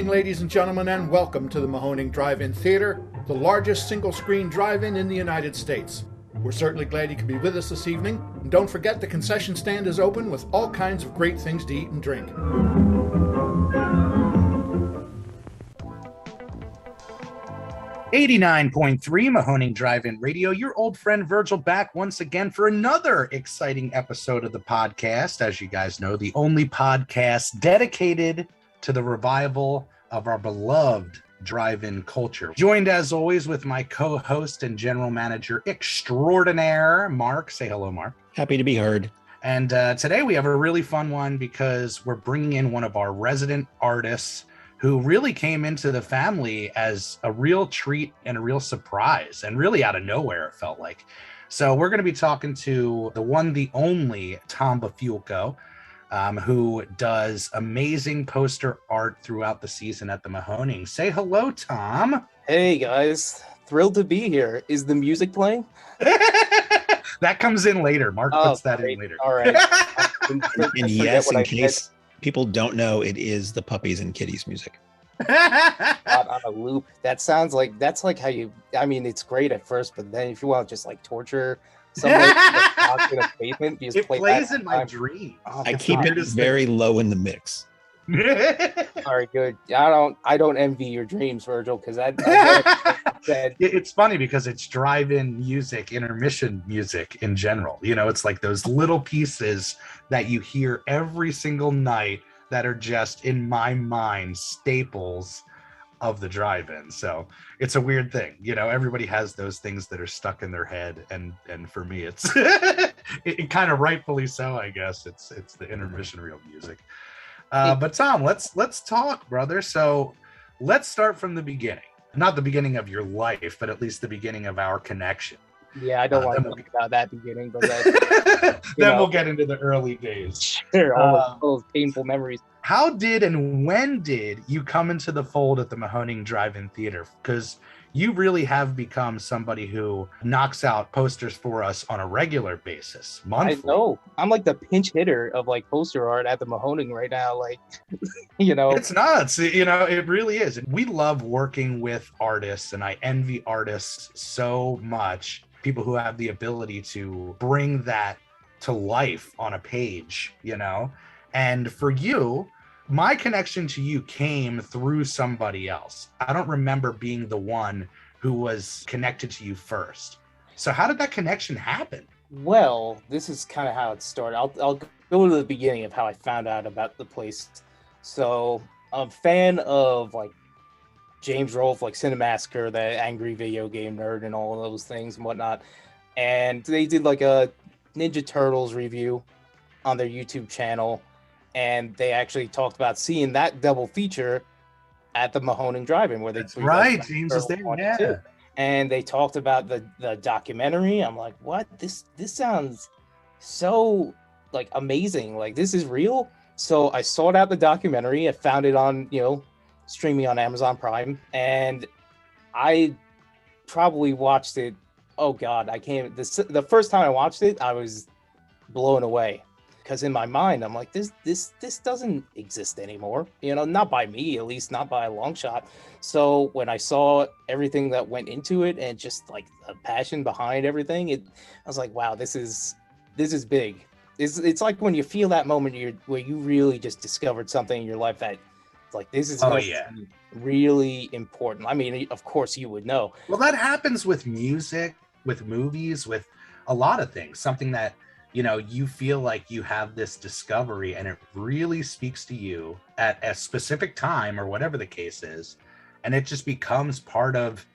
evening, ladies and gentlemen, and welcome to the Mahoning Drive-In Theater, the largest single-screen drive-in in the United States. We're certainly glad you could be with us this evening, and don't forget the concession stand is open with all kinds of great things to eat and drink. .3 Mahoning Drive-In Radio, your old friend Virgil back once again for another exciting episode of the podcast. As you guys know, the only podcast dedicated to the revival of our beloved drive-in culture. Joined as always with my co-host and general manager extraordinaire, Mark. Say hello, Mark. Happy to be heard. And today we have a really fun one because we're bringing in one of our resident artists who really came into the family as a real treat and a real surprise, and really out of nowhere, it felt like. So we're going to be talking to the one, the only Tom Bifulco, who does amazing poster art throughout the season at the Mahoning. Say hello, Tom. Hey, guys. Thrilled to be here. Is the music playing? That comes in later. Mark puts that in later. All right. And yes, in case people don't know, it is the Puppies and Kitties music. On a loop. That's like how you, I mean, it's great at first, but then if you want to just like torture someone in a basement, you just it plays in my dreams. I keep it very low in the mix. All right, good. I don't envy your dreams, Virgil, because it's funny because it's drive-in music, intermission music in general. You know, it's like those little pieces that you hear every single night that are just, in my mind, staples of the drive-in. So it's a weird thing. You know, everybody has those things that are stuck in their head. And for me, it's it kind of rightfully so, I guess. It's the intermission reel music. But Tom, let's talk, brother. So let's start from the beginning. Not the beginning of your life, but at least the beginning of our connection. Yeah, I don't want to talk about that beginning, but we'll get into the early days. Sure, all those painful memories. How did and when did you come into the fold at the Mahoning Drive-In Theater? Because you really have become somebody who knocks out posters for us on a regular basis, monthly. I know. I'm like the pinch hitter of like poster art at the Mahoning right now. Like, you know. It's nuts. You know, it really is. We love working with artists, and I envy artists so much. People who have the ability to bring that to life on a page, you know? And for you, my connection to you came through somebody else. I don't remember being the one who was connected to you first. So how did that connection happen? Well, this is kind of how it started. I'll go to the beginning of how I found out about the place. So I'm a fan of like James Rolfe, like Cinemassacre, the angry video game nerd and all of those things and whatnot. And they did like a Ninja Turtles review on their YouTube channel. And they actually talked about seeing that double feature at the Mahoning Drive-In where That's right, James is there, yeah. And they talked about the documentary. I'm like, what? This sounds so like amazing. Like this is real. So I sought out the documentary. I found it on, streaming on Amazon Prime, and I probably watched it. Oh God, the first time I watched it, I was blown away because in my mind, I'm like, this doesn't exist anymore. Not by me, at least not by a long shot. So when I saw everything that went into it and just like the passion behind everything, I was like, wow, this is big. It's like when you feel that moment where you really just discovered something in your life that like this is really important. I mean, of course you would know. Well, that happens with music, with movies, with a lot of things. Something that, you feel like you have this discovery and it really speaks to you at a specific time or whatever the case is. And it just becomes part of,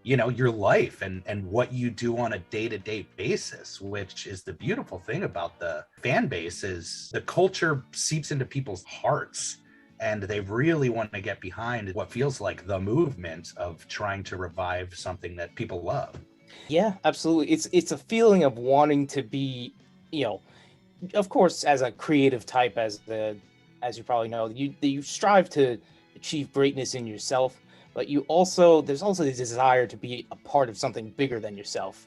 your life and what you do on a day-to-day basis, which is the beautiful thing about the fan base is the culture seeps into people's hearts. And they really want to get behind what feels like the movement of trying to revive something that people love. Yeah, absolutely. It's a feeling of wanting to be, of course, as a creative type, as you probably know, you strive to achieve greatness in yourself, but there's also the desire to be a part of something bigger than yourself.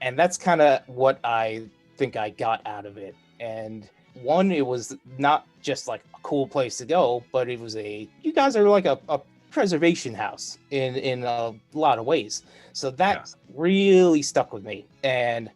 And that's kind of what I think I got out of it. And one, it was not just like a cool place to go, but it was you guys are like a preservation house in a lot of ways. So that really stuck with me. And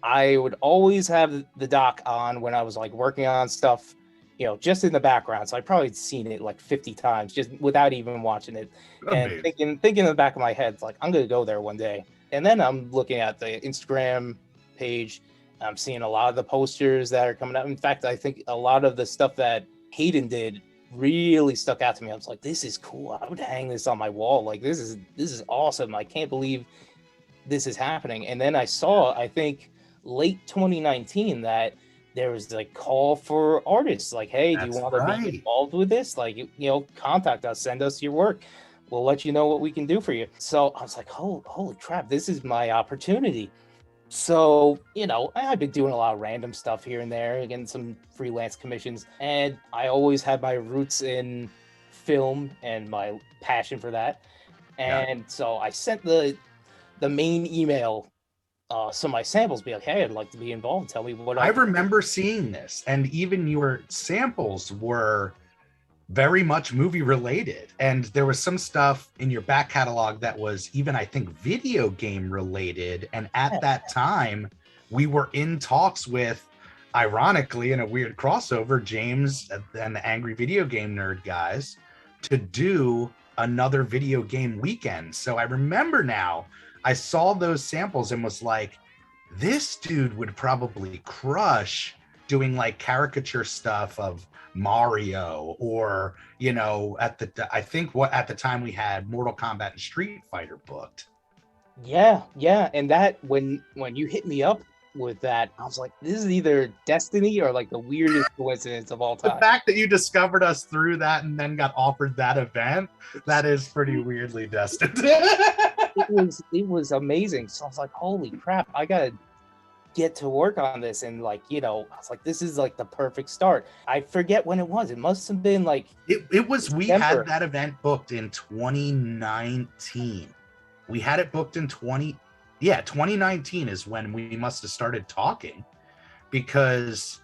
I would always have the doc on when I was like working on stuff, you know, just in the background. So I probably seen it like 50 times just without even watching it. And thinking in the back of my head, like, I'm going to go there one day. And then I'm looking at the Instagram page. I'm seeing a lot of the posters that are coming out. In fact, I think a lot of the stuff that Hayden did really stuck out to me. I was like, this is cool. I would hang this on my wall. Like, this is awesome. I can't believe this is happening. And then I saw, I think late 2019, that there was like call for artists, like, hey, do you want to be involved with this? Like, you know, contact us, send us your work. We'll let you know what we can do for you. So I was like, holy crap, this is my opportunity. So, you know, I've been doing a lot of random stuff here and there, getting some freelance commissions, and I always had my roots in film and my passion for that. And so I sent the main email some of my samples, be like, hey, I'd like to be involved. Tell me what I remember seeing this, and even your samples were very much movie related, and there was some stuff in your back catalog that was even, I think, video game related. And at that time, we were in talks with, ironically, in a weird crossover, James and the Angry Video Game Nerd guys, to do another video game weekend. So I remember now, I saw those samples and was like, this dude would probably crush doing like caricature stuff of Mario, or, you know, at the time we had Mortal Kombat and Street Fighter booked. Yeah. And that, when you hit me up with that, I was like, this is either destiny or like the weirdest coincidence of all time. The fact that you discovered us through that and then got offered that event, that is pretty weirdly destined. It was amazing. So I was like, holy crap, I gotta get to work on this. And like, you know, I was like, this is like the perfect start. I forget when it was. It must have been like it was December. We had that event booked in 2019. We had it booked in 2019 is when we must have started talking, because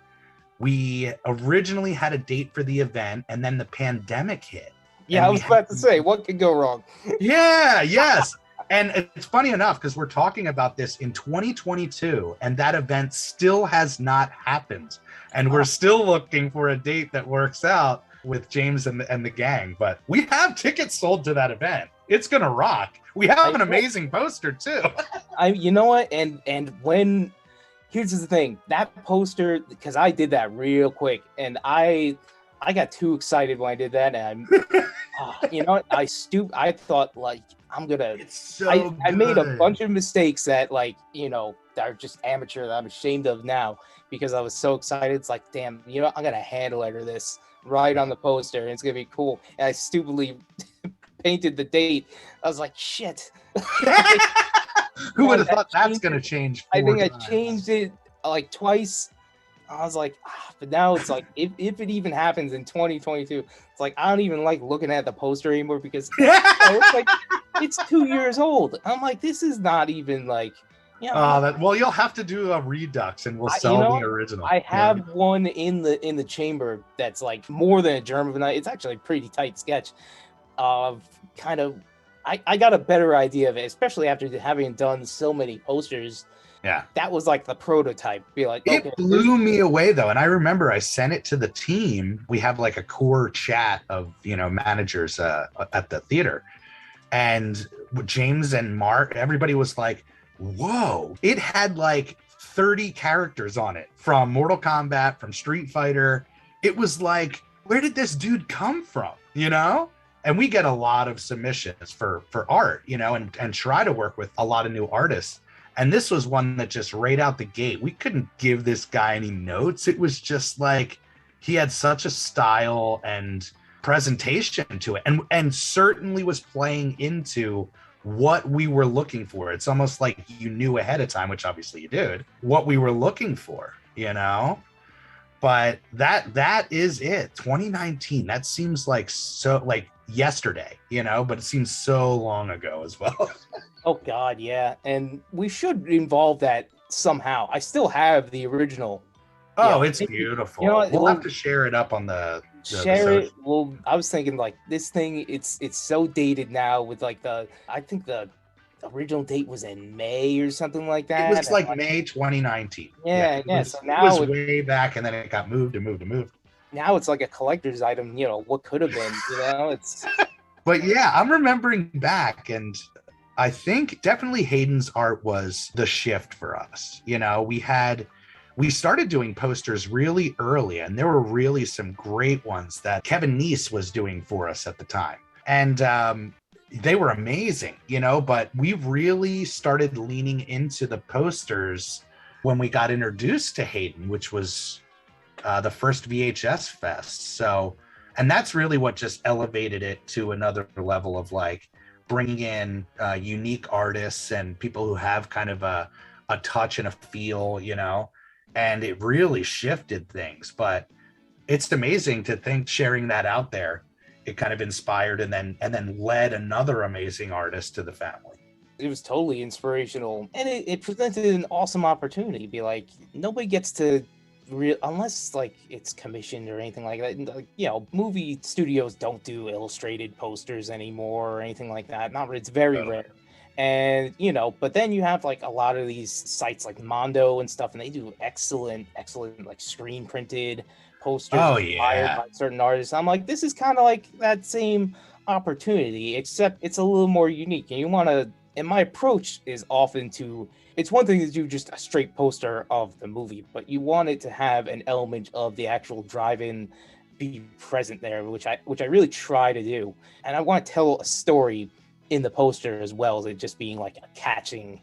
we originally had a date for the event and then the pandemic hit. Yeah, I was about to say, what could go wrong? Yes. And it's funny enough, because we're talking about this in 2022, and that event still has not happened. And we're still looking for a date that works out with James and the gang. But we have tickets sold to that event. It's going to rock. We have an amazing poster, too. You know what? And when, here's the thing, that poster, because I did that real quick, and I got too excited when I did that. And you know what? I thought, like, I'm gonna. I made a bunch of mistakes that, like, you know, that are just amateur that I'm ashamed of now, because I was so excited. It's like, damn, you know, I'm gonna hand letter this right on the poster, and it's gonna be cool. And I stupidly painted the date. I was like, shit. Who would have thought that's gonna change? I think I changed it like twice. I was like, but now it's like, if it even happens in 2022, it's like, I don't even like looking at the poster anymore, because it's like, it's 2 years old. I'm like, this is not even like, you know. Well, you'll have to do a redux, and we'll sell the original. I have one in the chamber that's like more than a germ of a night. It's actually a pretty tight sketch of kind of, I got a better idea of it, especially after having done so many posters. Yeah, that was like the prototype. Be like, okay, it blew me away though. And I remember I sent it to the team. We have like a core chat of, you know, managers at the theater, and James and Mark, everybody was like, whoa, it had like 30 characters on it from Mortal Kombat, from Street Fighter. It was like, where did this dude come from? You know? And we get a lot of submissions for art, you know, and try to work with a lot of new artists. And this was one that just right out the gate, we couldn't give this guy any notes. It was just like, he had such a style and presentation to it, and certainly was playing into what we were looking for. It's almost like you knew ahead of time, which obviously you did, what we were looking for, you know? But that is it. 2019, that seems like so like yesterday, you know, but it seems so long ago as well. Oh God, yeah. And we should involve that somehow. I still have the original Oh, it's beautiful. We'll have to share it up on the share it. Well, I was thinking like this thing, it's so dated now with like I think the original date was in May or something like that. It was like May 2019. Yeah. So now it was way back, and then it got moved. Now it's like a collector's item, what could have been, it's. But yeah, I'm remembering back, and I think definitely Hayden's art was the shift for us. We started doing posters really early, and there were really some great ones that Kevin Neese was doing for us at the time. And they were amazing, but we really started leaning into the posters when we got introduced to Hayden, which was the first VHS Fest. So, and that's really what just elevated it to another level of like bringing in unique artists and people who have kind of a touch and a feel, and it really shifted things. But it's amazing to think sharing that out there, it kind of inspired and then led another amazing artist to the family. It was totally inspirational, and it presented an awesome opportunity. Be like, nobody gets to unless like it's commissioned or anything like that. Like, movie studios don't do illustrated posters anymore or anything like that. It's very rare. And but then you have like a lot of these sites like Mondo and stuff, and they do excellent like screen printed posters inspired by certain artists. I'm like, this is kind of like that same opportunity, except it's a little more unique. And my approach is often it's one thing to do just a straight poster of the movie, but you want it to have an element of the actual drive-in be present there, which I really try to do. And I want to tell a story in the poster as well as it just being like a catching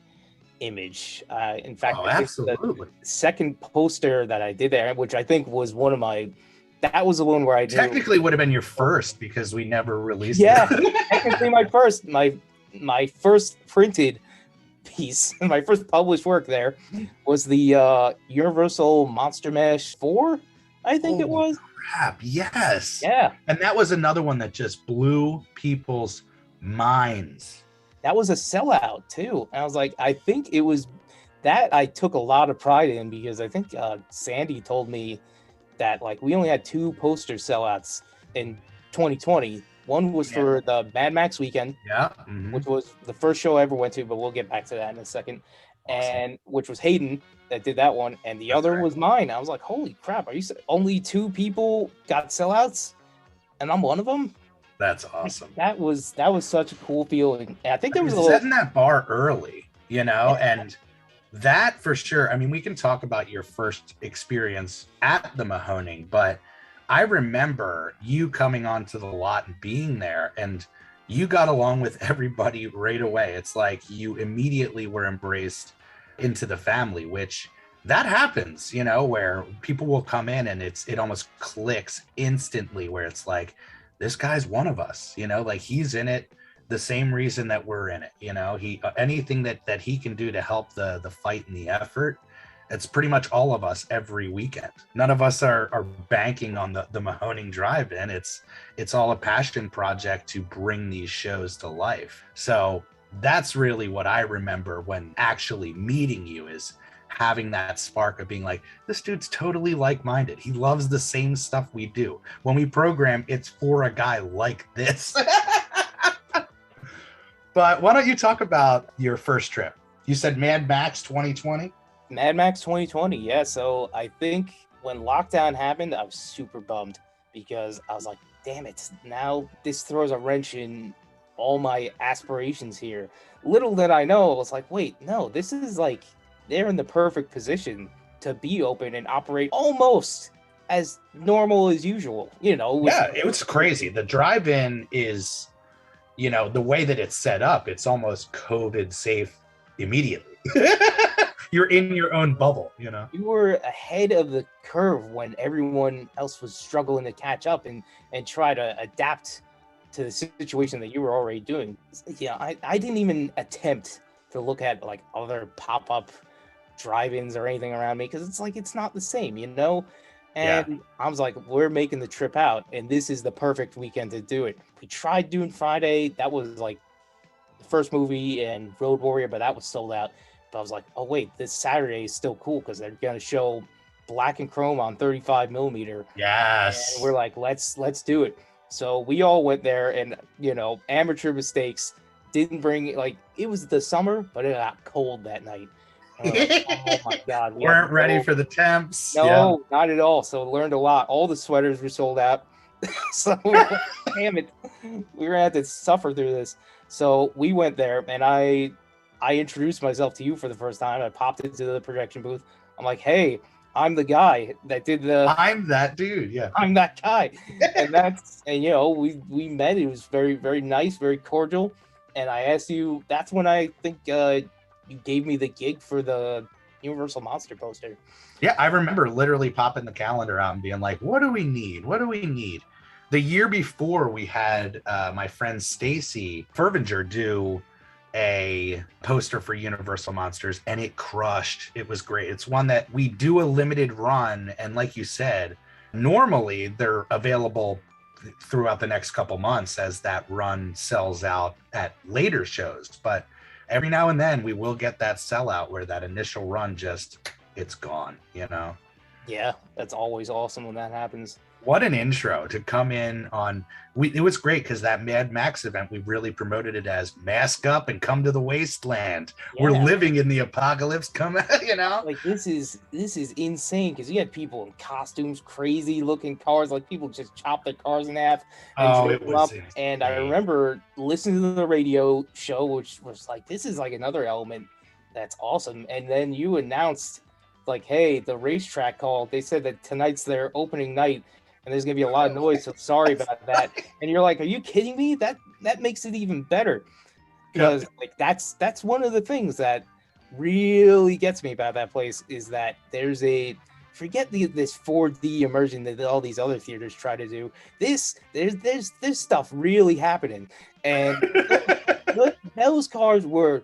image. In fact, absolutely. The second poster that I did there, which I think was that was the one where I technically would have been your first because we never released it. Technically my first printed piece, my first published work there was the Universal Monster Mash 4, I think it was. Crap, yes. Yeah. And that was another one that just blew people's minds. That was a sellout too. And I was like, I think it was that I took a lot of pride in, because I think Sandy told me that like we only had 2 poster sellouts in 2020. One was for the Mad Max weekend, which was the first show I ever went to, but we'll get back to that in a second. Awesome. And which was Hayden that did that one, and the other was mine. I was like, holy crap, only 2 people got sellouts, and I'm one of them? That's awesome. That was such a cool feeling. And I think there was setting that bar early, and that for sure. I mean, we can talk about your first experience at the Mahoning, but I remember you coming onto the lot and being there, and you got along with everybody right away. It's like you immediately were embraced into the family, which that happens, where people will come in and it almost clicks instantly, where it's like, this guy's one of us, like he's in it the same reason that we're in it. He anything that he can do to help the fight and the effort. It's pretty much all of us every weekend. None of us are banking on the Mahoning Drive-In. It's all a passion project to bring these shows to life. So that's really what I remember when actually meeting you, is having that spark of being like, this dude's totally like-minded. He loves the same stuff we do. When we program, it's for a guy like this. But why don't you talk about your first trip? You said Mad Max 2020? Mad Max 2020, yeah. So I think when lockdown happened, I was super bummed, because I was like, damn it, now this throws a wrench in all my aspirations here. Little did I know, I was like, wait, no, this is like, they're in the perfect position to be open and operate almost as normal as usual, Yeah, it was crazy. The drive-in is, the way that it's set up, it's almost COVID safe immediately. You're in your own bubble, You were ahead of the curve when everyone else was struggling to catch up and try to adapt to the situation that you were already doing. I didn't even attempt to look at like other pop-up drive-ins or anything around me, because it's like, it's not the same, And I was like, we're making the trip out, and this is the perfect weekend to do it. We tried doing Friday. That was like the first movie, and Road Warrior, but that was sold out. But I was like, oh wait, this Saturday is still cool, because they're going to show black and chrome on 35 millimeter. Yes. And we're like, let's do it. So we all went there, and amateur mistakes didn't bring, like, it was the summer, but it got cold that night. And we're like, oh my God. We weren't ready for the temps. No, not at all. So learned a lot. All the sweaters were sold out. So we were like, damn it. We're gonna have to suffer through this. So we went there, and I introduced myself to you for the first time. I popped into the projection booth. I'm like, hey, I'm the guy that did the. I'm that dude. Yeah. I'm that guy. And we met. It was very, very nice, very cordial. And I asked you. That's when I think you gave me the gig for the Universal Monster poster. Yeah, I remember literally popping the calendar out and being like, what do we need? What do we need? The year before, we had my friend Stacy Fervinger do a poster for Universal Monsters, and it crushed. It was great. It's one that we do a limited run, and like you said, normally they're available throughout the next couple months as that run sells out at later shows. But every now and then we will get that sellout where that initial run it's gone, Yeah, that's always awesome when that happens. What an intro to come in on. It was great because that Mad Max event, we really promoted it as mask up and come to the wasteland. Yeah. We're living in the apocalypse. Come, Like this is insane because you had people in costumes, crazy looking cars, like people just chop their cars in half. And it was insane. And I remember listening to the radio show, which was like, this is like another element that's awesome. And then you announced, like, hey, the racetrack called. They said that tonight's their opening night, and there's gonna be a lot of noise. So sorry about that. And you're like, are you kidding me? That makes it even better, because like that's one of the things that really gets me about that place is that there's forget this 4D immersion that all these other theaters try to do. There's stuff really happening, and those cars were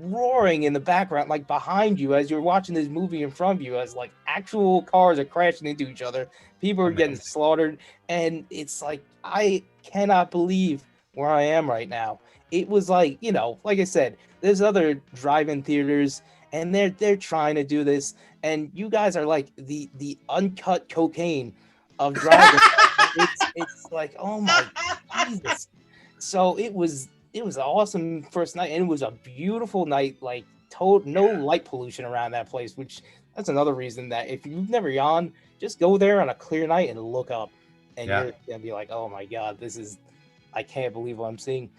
roaring in the background, like behind you as you're watching this movie in front of you, as like actual cars are crashing into each other, people are getting slaughtered, and it's like, I cannot believe where I am right now. It was like, like I said, there's other drive-in theaters and they're trying to do this, and you guys are like the uncut cocaine of driving. it's like, oh my Jesus. So it was an awesome first night, and it was a beautiful night, like no light pollution around that place, which that's another reason that if you've never gone, just go there on a clear night and look up, and you're gonna be like, oh my God, I can't believe what I'm seeing.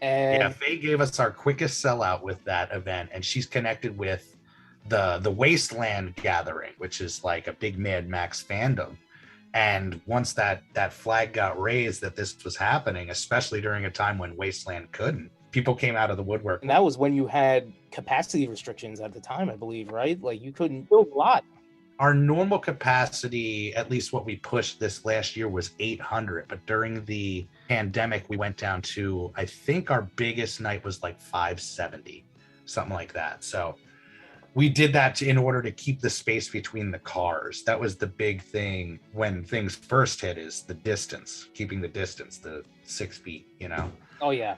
And Faye gave us our quickest sellout with that event, and she's connected with the Wasteland Gathering, which is like a big Mad Max fandom. And once that flag got raised that this was happening, especially during a time when Wasteland couldn't, people came out of the woodwork. And that was when you had capacity restrictions at the time, I believe, right? Like you couldn't build a lot. Our normal capacity, at least what we pushed this last year, was 800. But during the pandemic, we went down to, I think our biggest night was like 570, something like that. So we did that in order to keep the space between the cars. That was the big thing when things first hit, is the distance, keeping the distance, the 6 feet, Oh, yeah.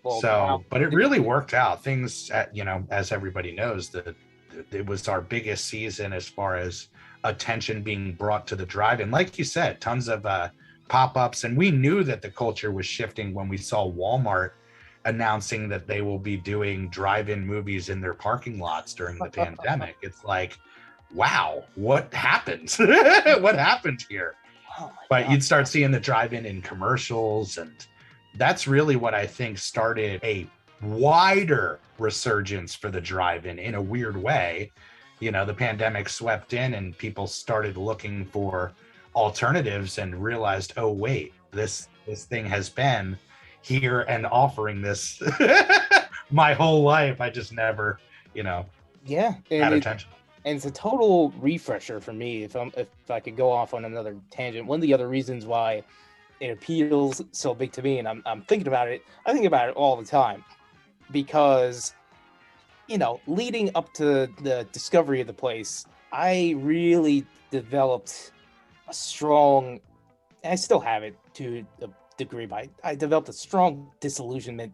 Well, but it really worked out. Things, as everybody knows, it was our biggest season as far as attention being brought to the drive-in. Like you said, tons of pop-ups. And we knew that the culture was shifting when we saw Walmart announcing that they will be doing drive-in movies in their parking lots during the pandemic. It's like, wow, what happened? What happened here? Oh but God. You'd start seeing the drive-in in commercials, and that's really what I think started a wider resurgence for the drive-in in a weird way. The pandemic swept in and people started looking for alternatives and realized, oh wait, this thing has been here and offering this my whole life. I just never, had attention. And it's a total refresher for me. If I could go off on another tangent, one of the other reasons why it appeals so big to me, and I'm thinking about it. I think about it all the time, because leading up to the discovery of the place, I really developed a strong, and I still have it to a degree, but I developed a strong disillusionment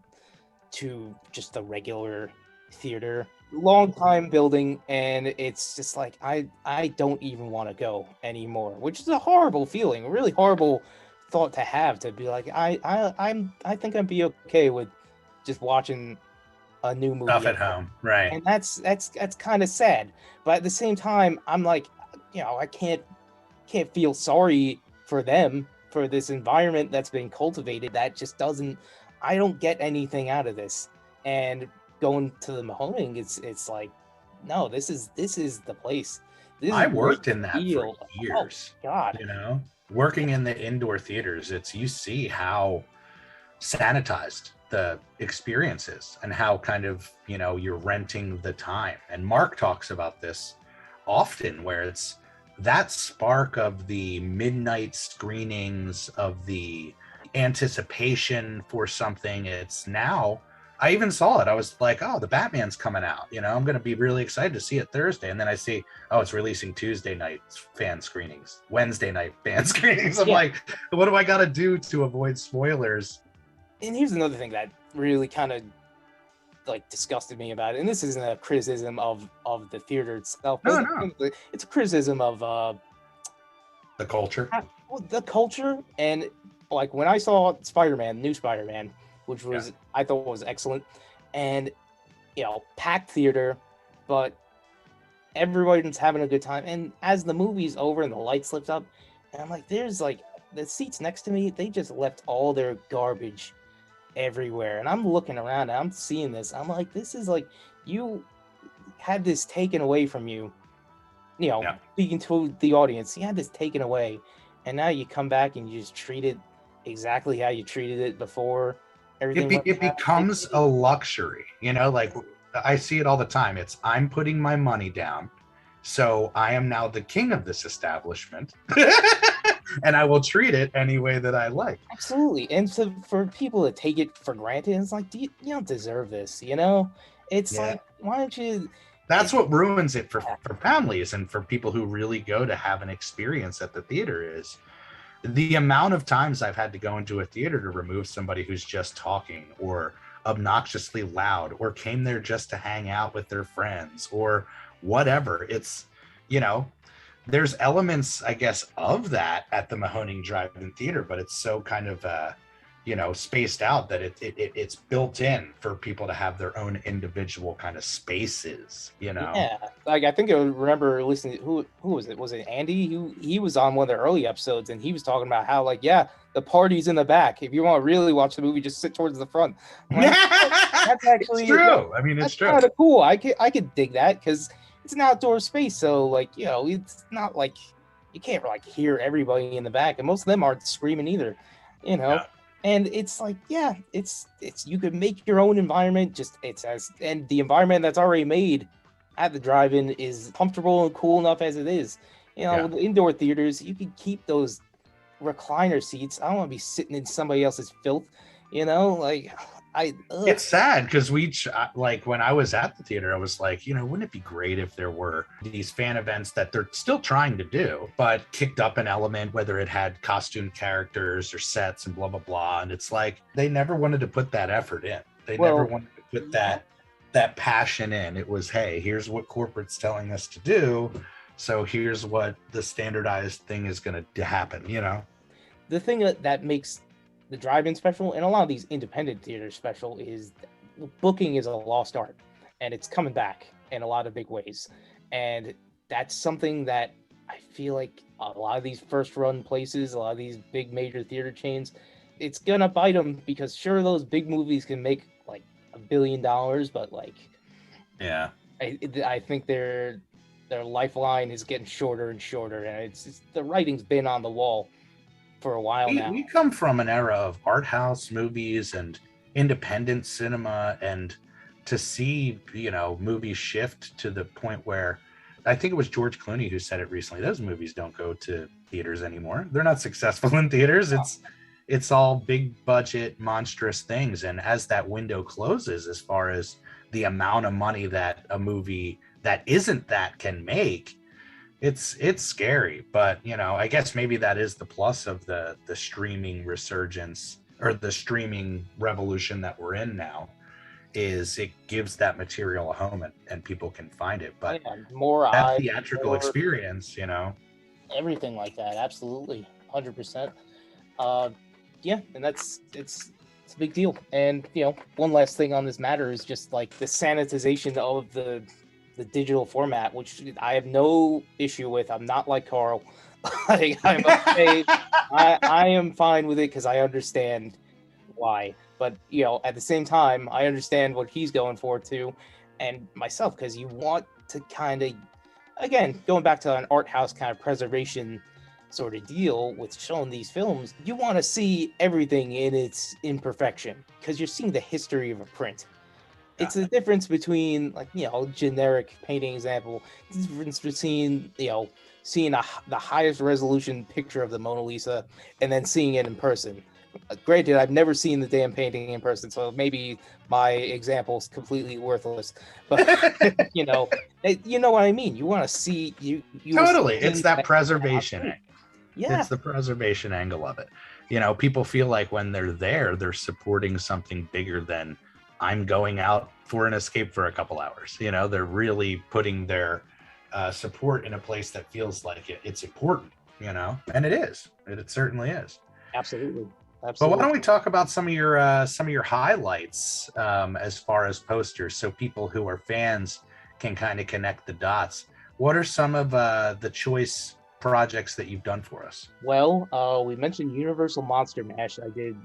to just the regular theater. long time building, and it's just like I don't even want to go anymore, which is a horrible feeling, a really horrible thought to have, to be like I think I'd be okay with just watching a new movie Stuff at home, right? and that's kind of sad. But at the same time, I'm like, I can't feel sorry for them, for this environment that's been cultivated that just doesn't. I don't get anything out of this. And going to the Mahoning, it's like, no, this is the place. I worked in that feel. for years. Oh, God, working in the indoor theaters, you see how sanitized the experience is and how kind of, you're renting the time. And Mark talks about this often, where it's that spark of the midnight screenings, of the anticipation for something. It's now, I even saw it. I was like, oh, the Batman's coming out. I'm going to be really excited to see it Thursday. And then I see, oh, it's releasing Tuesday night fan screenings, Wednesday night fan screenings. I'm like, what do I got to do to avoid spoilers? And here's another thing that really kind of like disgusted me about it. And this isn't a criticism of the theater itself. No. It's a criticism of the culture. The culture. And like when I saw Spider-Man, new Spider-Man, which was I thought was excellent, and packed theater, but everyone's having a good time. And as the movie's over and the light slips up, and I'm like, there's like the seats next to me, they just left all their garbage everywhere. And I'm looking around and I'm seeing this. I'm like, this is like, you had this taken away from you, speaking to the audience, you had this taken away, and now you come back and you just treat it exactly how you treated it before. It becomes a luxury, like I see it all the time. It's, I'm putting my money down, so I am now the king of this establishment. And I will treat it any way that I like. Absolutely. And so for people to take it for granted, it's like, you don't deserve this, It's like, why don't you... That's what ruins it for families and for people who really go to have an experience at the theater, is the amount of times I've had to go into a theater to remove somebody who's just talking or obnoxiously loud, or came there just to hang out with their friends or whatever. It's, there's elements, I guess, of that at the Mahoning Drive-In Theater, but it's so kind of, spaced out that it's built in for people to have their own individual kind of spaces, Yeah, like I think I remember listening. Who was it? Was it Andy? He was on one of the early episodes, and he was talking about how, like, the party's in the back. If you want to really watch the movie, just sit towards the front. Like, that's actually it's true. I mean, it's true. Kind of cool. I could dig that, because it's an outdoor space, so like, it's not like you can't like hear everybody in the back, and most of them aren't screaming either, Yeah. And it's like, it's you could make your own environment. And the environment that's already made at the drive-in is comfortable and cool enough as it is. With the indoor theaters, you can keep those recliner seats. I don't want to be sitting in somebody else's filth, It's sad because when I was at the theater, I was like, wouldn't it be great if there were these fan events that they're still trying to do, but kicked up an element, whether it had costume characters or sets and blah, blah, blah. And it's like, they never wanted to put that effort in. They never wanted to put that passion in. It was, hey, here's what corporate's telling us to do, so here's what the standardized thing is going to happen, The thing that makes the drive-in special and a lot of these independent theaters special is booking is a lost art, and it's coming back in a lot of big ways. And that's something that I feel like a lot of these first run places, a lot of these big major theater chains, it's gonna bite them, because sure, those big movies can make like $1 billion, but like, I think their lifeline is getting shorter and shorter, and it's the writing's been on the wall for a while now. We come from an era of art house movies and independent cinema, and to see movies shift to the point where, I think it was George Clooney who said it recently, those movies don't go to theaters anymore. They're not successful in theaters. It's all big budget monstrous things, and as that window closes, as far as the amount of money that a movie that isn't that can make, it's scary. But I guess maybe that is the plus of the streaming resurgence, or the streaming revolution that we're in now, is it gives that material a home and people can find it. But more that theatrical experience, everything like that, absolutely, 100%. Yeah, and it's a big deal. And one last thing on this matter is just like the sanitization of the digital format, which I have no issue with. I'm not like Carl. I'm okay. I am fine with it because I understand why. But at the same time, I understand what he's going for too, and myself, because you want to kind of, again, going back to an art house kind of preservation sort of deal with showing these films, you want to see everything in its imperfection because you're seeing the history of a print. It's the difference between, like, generic painting example, the difference between, seeing the highest resolution picture of the Mona Lisa and then seeing it in person. Granted, I've never seen the damn painting in person, so maybe my example's completely worthless. But you know what I mean. You want to see you totally. It's that preservation. Yeah, it's the preservation angle of it. People feel like when they're there, they're supporting something bigger than I'm going out for an escape for a couple hours. They're really putting their support in a place that feels like it's important. And it is. It certainly is. Absolutely. But why don't we talk about some of your highlights as far as posters, so people who are fans can kind of connect the dots. What are some of the choice projects that you've done for us? Well, we mentioned Universal Monster Mash. I did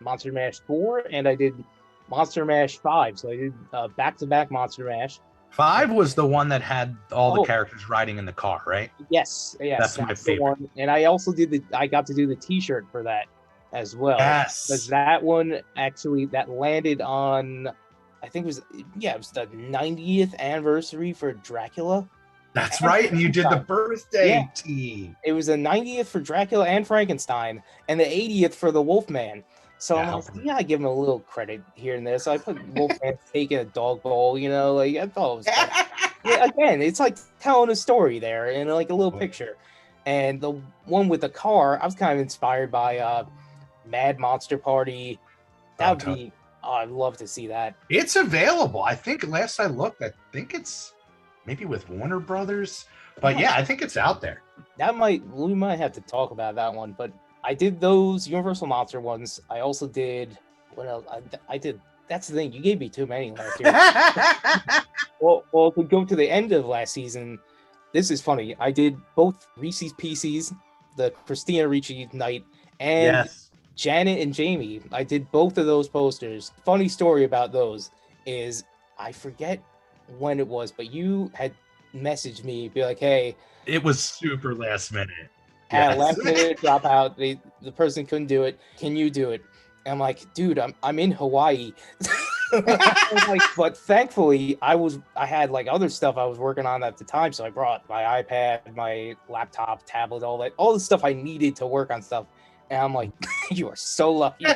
Monster Mash 4 and I did Monster Mash 5. So I did back-to-back Monster Mash. 5 was the one that had all the characters riding in the car, right? Yes. That's my favorite. One. And I also I got to do the t-shirt for that as well. Yes. Because that one actually that landed on, I think it was the 90th anniversary for Dracula. That's right. And you did the birthday team. It was the 90th for Dracula and Frankenstein and the 80th for the Wolfman. So I'm like, I give him a little credit here and there. So I put Wolfman taking a dog bowl, like I thought it was fun. Again, it's like telling a story there in like a little picture. And the one with the car, I was kind of inspired by Mad Monster Party. That would be, I'd love to see that. It's available. I think last I looked, I think it's maybe with Warner Brothers. But yeah, I think it's out there. We might have to talk about that one. But I did those Universal Monster ones. I also did, what else? I did, that's the thing, you gave me too many last year. well, to go to the end of last season, this is funny. I did both Reese's Pieces, the Christina Ricci night, and Janet and Jamie. I did both of those posters. Funny story about those is, I forget when it was, but you had messaged me, be like, hey. It was super last minute. Last minute drop out. The person couldn't do it. Can you do it? And I'm like, dude, I'm in Hawaii. But thankfully, I had like other stuff I was working on at the time, so I brought my iPad, my laptop, tablet, all the stuff I needed to work on stuff. And I'm like, you are so lucky.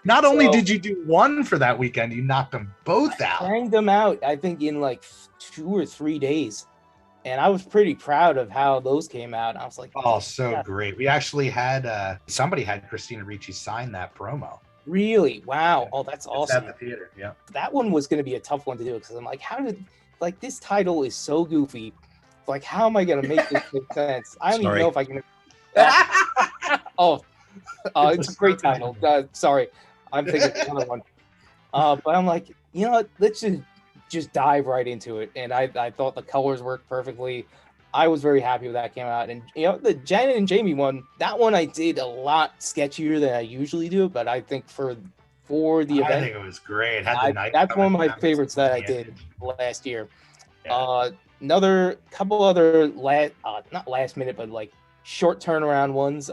Not only did you do one for that weekend, you knocked them both out. Banged them out, I think, in like 2 or 3 days. And I was pretty proud of how those came out. I was like, oh, so great. We actually had, somebody had Christina Ricci sign that promo. Really? Wow. Oh, that's awesome. At the theater, yeah. That one was going to be a tough one to do because I'm like, this title is so goofy. Like, how am I going to make this make sense? I don't even know if I can. It's a great title. Sorry. I'm thinking of another one. But I'm like, what? Let's just dive right into it. And I thought the colors worked perfectly. I was very happy with that came out. And the Janet and Jamie one, that one I did a lot sketchier than I usually do, but I think for the event, I think it was great. That's one of my favorites that I did last year. Another couple other not last minute, but like short turnaround ones.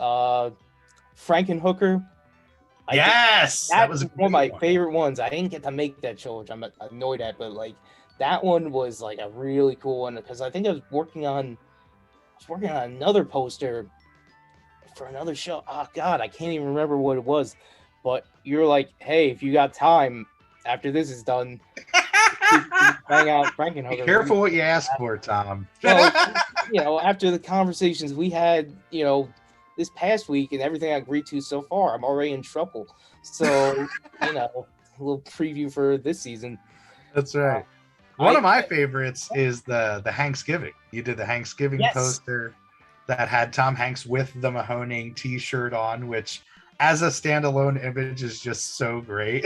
Frankenhooker. That was one of my favorite ones. I didn't get to make that show, which I'm annoyed at, but like that one was like a really cool one because I think I was working on another poster for another show. Oh God, I can't even remember what it was. But you're like, hey, if you got time after this is done, hang out Frankenhooker. Be careful what you ask for, Tom. Well, after the conversations we had, this past week and everything I agreed to so far, I'm already in trouble. So, little preview for this season. That's right. One of my favorites is the Thanksgiving. You did the Thanksgiving poster that had Tom Hanks with the Mahoning t-shirt on, which as a standalone image is just so great.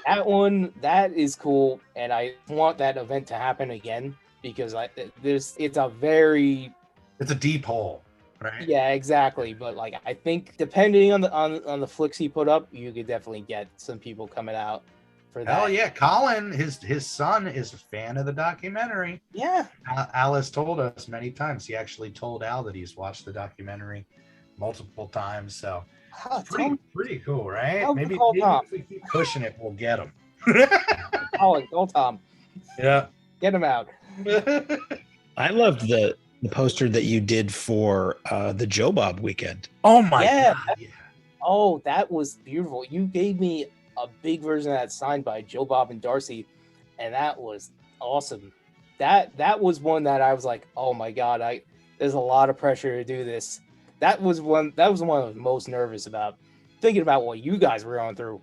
That is cool, and I want that event to happen again because it's a deep hole, right? Yeah, exactly. But like, I think depending on the flicks he put up, you could definitely get some people coming out for that. Hell yeah, Colin, his son is a fan of the documentary. Yeah, Al has told us many times. He actually told Al that he's watched the documentary multiple times. So pretty cool, right? Maybe if we keep pushing it, we'll get him. Colin, call Tom. Yeah, get him out. I loved the poster that you did for the Joe Bob weekend. Oh my god! Oh, that was beautiful. You gave me a big version of that signed by Joe Bob and Darcy, and that was awesome. That was one that I was like, oh my god, there's a lot of pressure to do this. That was the one I was most nervous about. Thinking about what you guys were going through.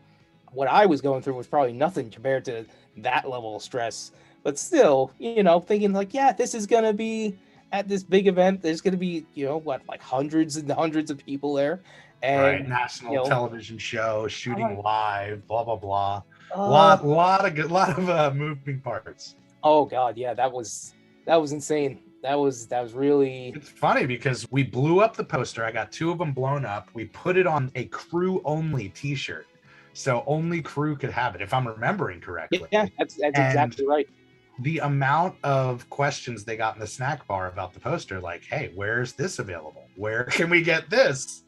What I was going through was probably nothing compared to that level of stress. But still, thinking like, yeah, this is gonna be at this big event. There's gonna be, like hundreds and hundreds of people there. And, right, national television show, shooting live, blah blah blah. Lot of moving parts. Oh god, yeah, that was insane. That was really. It's funny because we blew up the poster. I got 2 of them blown up. We put it on a crew only T-shirt, so only crew could have it, if I'm remembering correctly. Yeah, that's exactly right. The amount of questions they got in the snack bar about the poster, like, hey, where's this available? Where can we get this?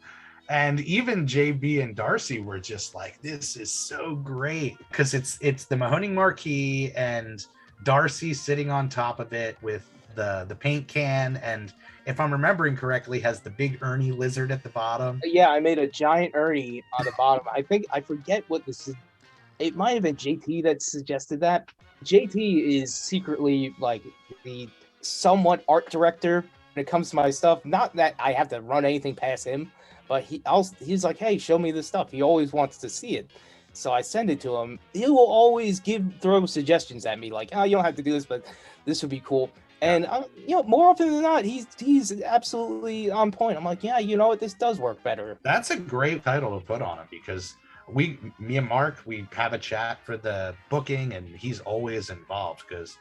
And even JB and Darcy were just like, this is so great, because it's the Mahoning marquee and Darcy sitting on top of it with the paint can, and if I'm remembering correctly, has the big Ernie lizard at the bottom. Yeah, I made a giant Ernie on the bottom. I forget what this is. It might have been JT that suggested that. JT is secretly like the somewhat art director when it comes to my stuff. Not that I have to run anything past him, but he's like, hey, show me this stuff. He always wants to see it. So I send it to him. He will always throw suggestions at me like, oh, you don't have to do this, but this would be cool. And more often than not, he's absolutely on point. I'm like, yeah, you know what, this does work better. That's a great title to put on him, because me and Mark, we have a chat for the booking, and he's always involved because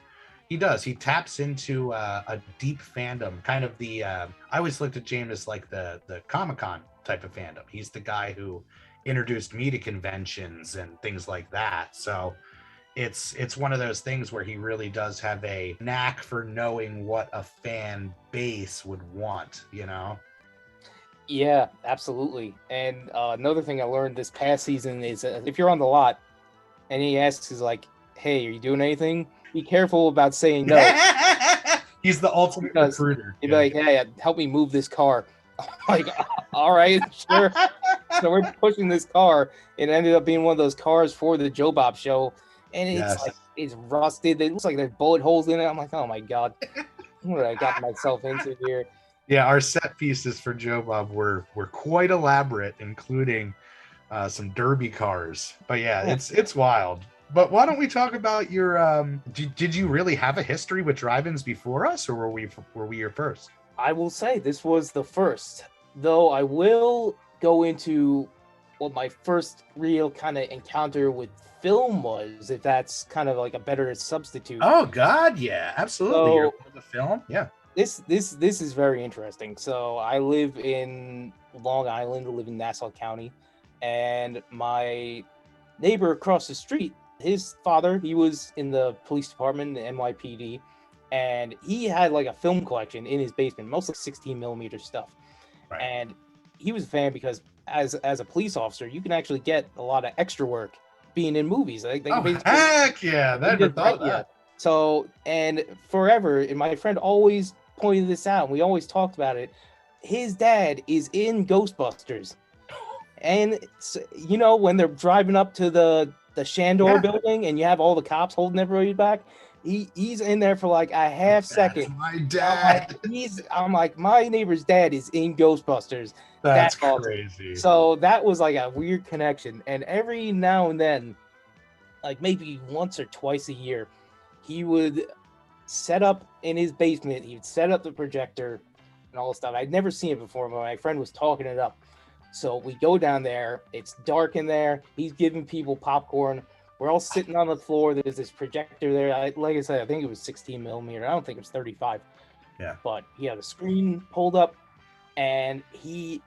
he taps into a deep fandom, kind of the I always looked at James as like the Comic-Con type of fandom. He's the guy who introduced me to conventions and things like that. So it's one of those things where he really does have a knack for knowing what a fan base would want, Yeah, absolutely. And another thing I learned this past season is if you're on the lot and he asks, is like, hey, are you doing anything? Be careful about saying no. He's the ultimate recruiter. He'd be like, hey, help me move this car. Like, all right, sure. So we're pushing this car. It ended up being one of those cars for the Joe Bob show. And it's like, it's rusted. It looks like there's bullet holes in it. I'm like, oh my God, what did I got myself into here? Yeah, our set pieces for Joe Bob were quite elaborate, including some derby cars. But yeah, it's wild. But why don't we talk about your did you really have a history with drive-ins before us, or were we your first? I will say this was the first, though I will go into what my first real kind of encounter with film was, if that's kind of like a better substitute. Oh God, yeah, absolutely. You're the film, yeah. This is very interesting. So I live in Long Island, live in Nassau County, and my neighbor across the street, his father, he was in the police department, the NYPD, and he had like a film collection in his basement, mostly 16 millimeter stuff. Right. And he was a fan because as a police officer, you can actually get a lot of extra work being in movies. Like, heck yeah, never thought that. Yeah. So, and forever, and my friend always pointed this out, and we always talked about it. His dad is in Ghostbusters, and when they're driving up to the Shandor building, and you have all the cops holding everybody back, he's in there for like a half second. My dad. I'm like, my neighbor's dad is in Ghostbusters. That's crazy. So that was like a weird connection, and every now and then like maybe once or twice a year, he would set up in his basement. He'd set up the projector and all this stuff. I'd never seen it before, but my friend was talking it up. So we go down there. It's dark in there. He's giving people popcorn. We're all sitting on the floor. There's this projector there. Like I said, I think it was 16 millimeter. I don't think it was 35. Yeah. But he had a screen pulled up, and he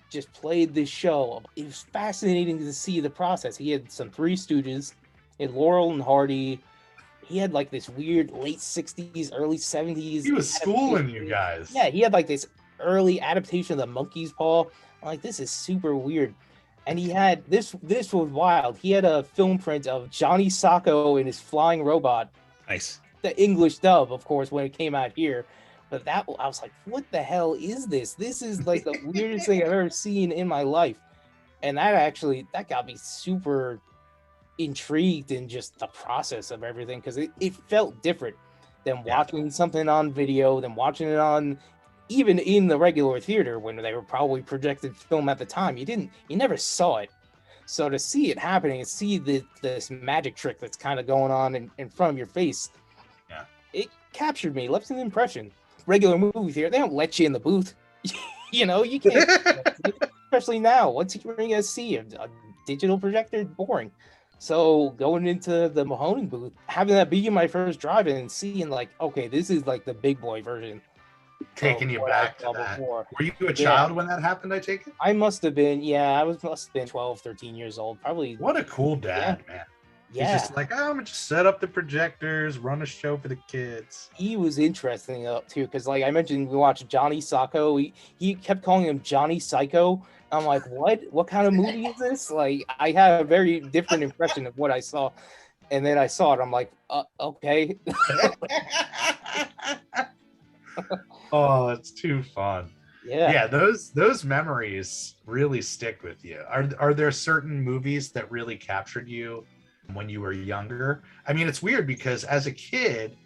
just played this show. It was fascinating to see the process. He had some Three Stooges, he had Laurel and Hardy. He had like this weird late 60s, early 70s. He was schooling you guys. Yeah, he had like this early adaptation of the Monkey's Paw. I'm like, this is super weird. And he had this was wild. He had a film print of Johnny Sacco and his flying robot. Nice. The English dub, of course, when it came out here. But I was like, what the hell is this? This is like the weirdest thing I've ever seen in my life. And that got me super intrigued in just the process of everything, because it felt different than watching something on video, than watching it on even in the regular theater when they were probably projected film at the time. You never saw it. So to see it happening and see this magic trick that's kind of going on in front of your face, it captured me, left an impression. Regular movie theater, they don't let you in the booth. You know, you can't, especially now. What's you going to see? A digital projector? Boring. So going into the Mahoning booth, having that be my first drive-in and seeing like, okay, this is like the big boy version. Taking you back to that. Before. Were you a child when that happened, I take it? I must have been, must have been 12, 13 years old. Probably. What a cool dad, man. Yeah. He's just like, I'm gonna just set up the projectors, run a show for the kids. He was interesting too, because like I mentioned, we watched Johnny Sacco. He kept calling him Johnny Psycho. I'm like, what kind of movie is this? Like, I had a very different impression of what I saw, and then I saw it. I'm like, okay. Oh, it's too fun. Yeah, those memories really stick with you. Are there certain movies that really captured you when you were younger? I mean, it's weird because as a kid,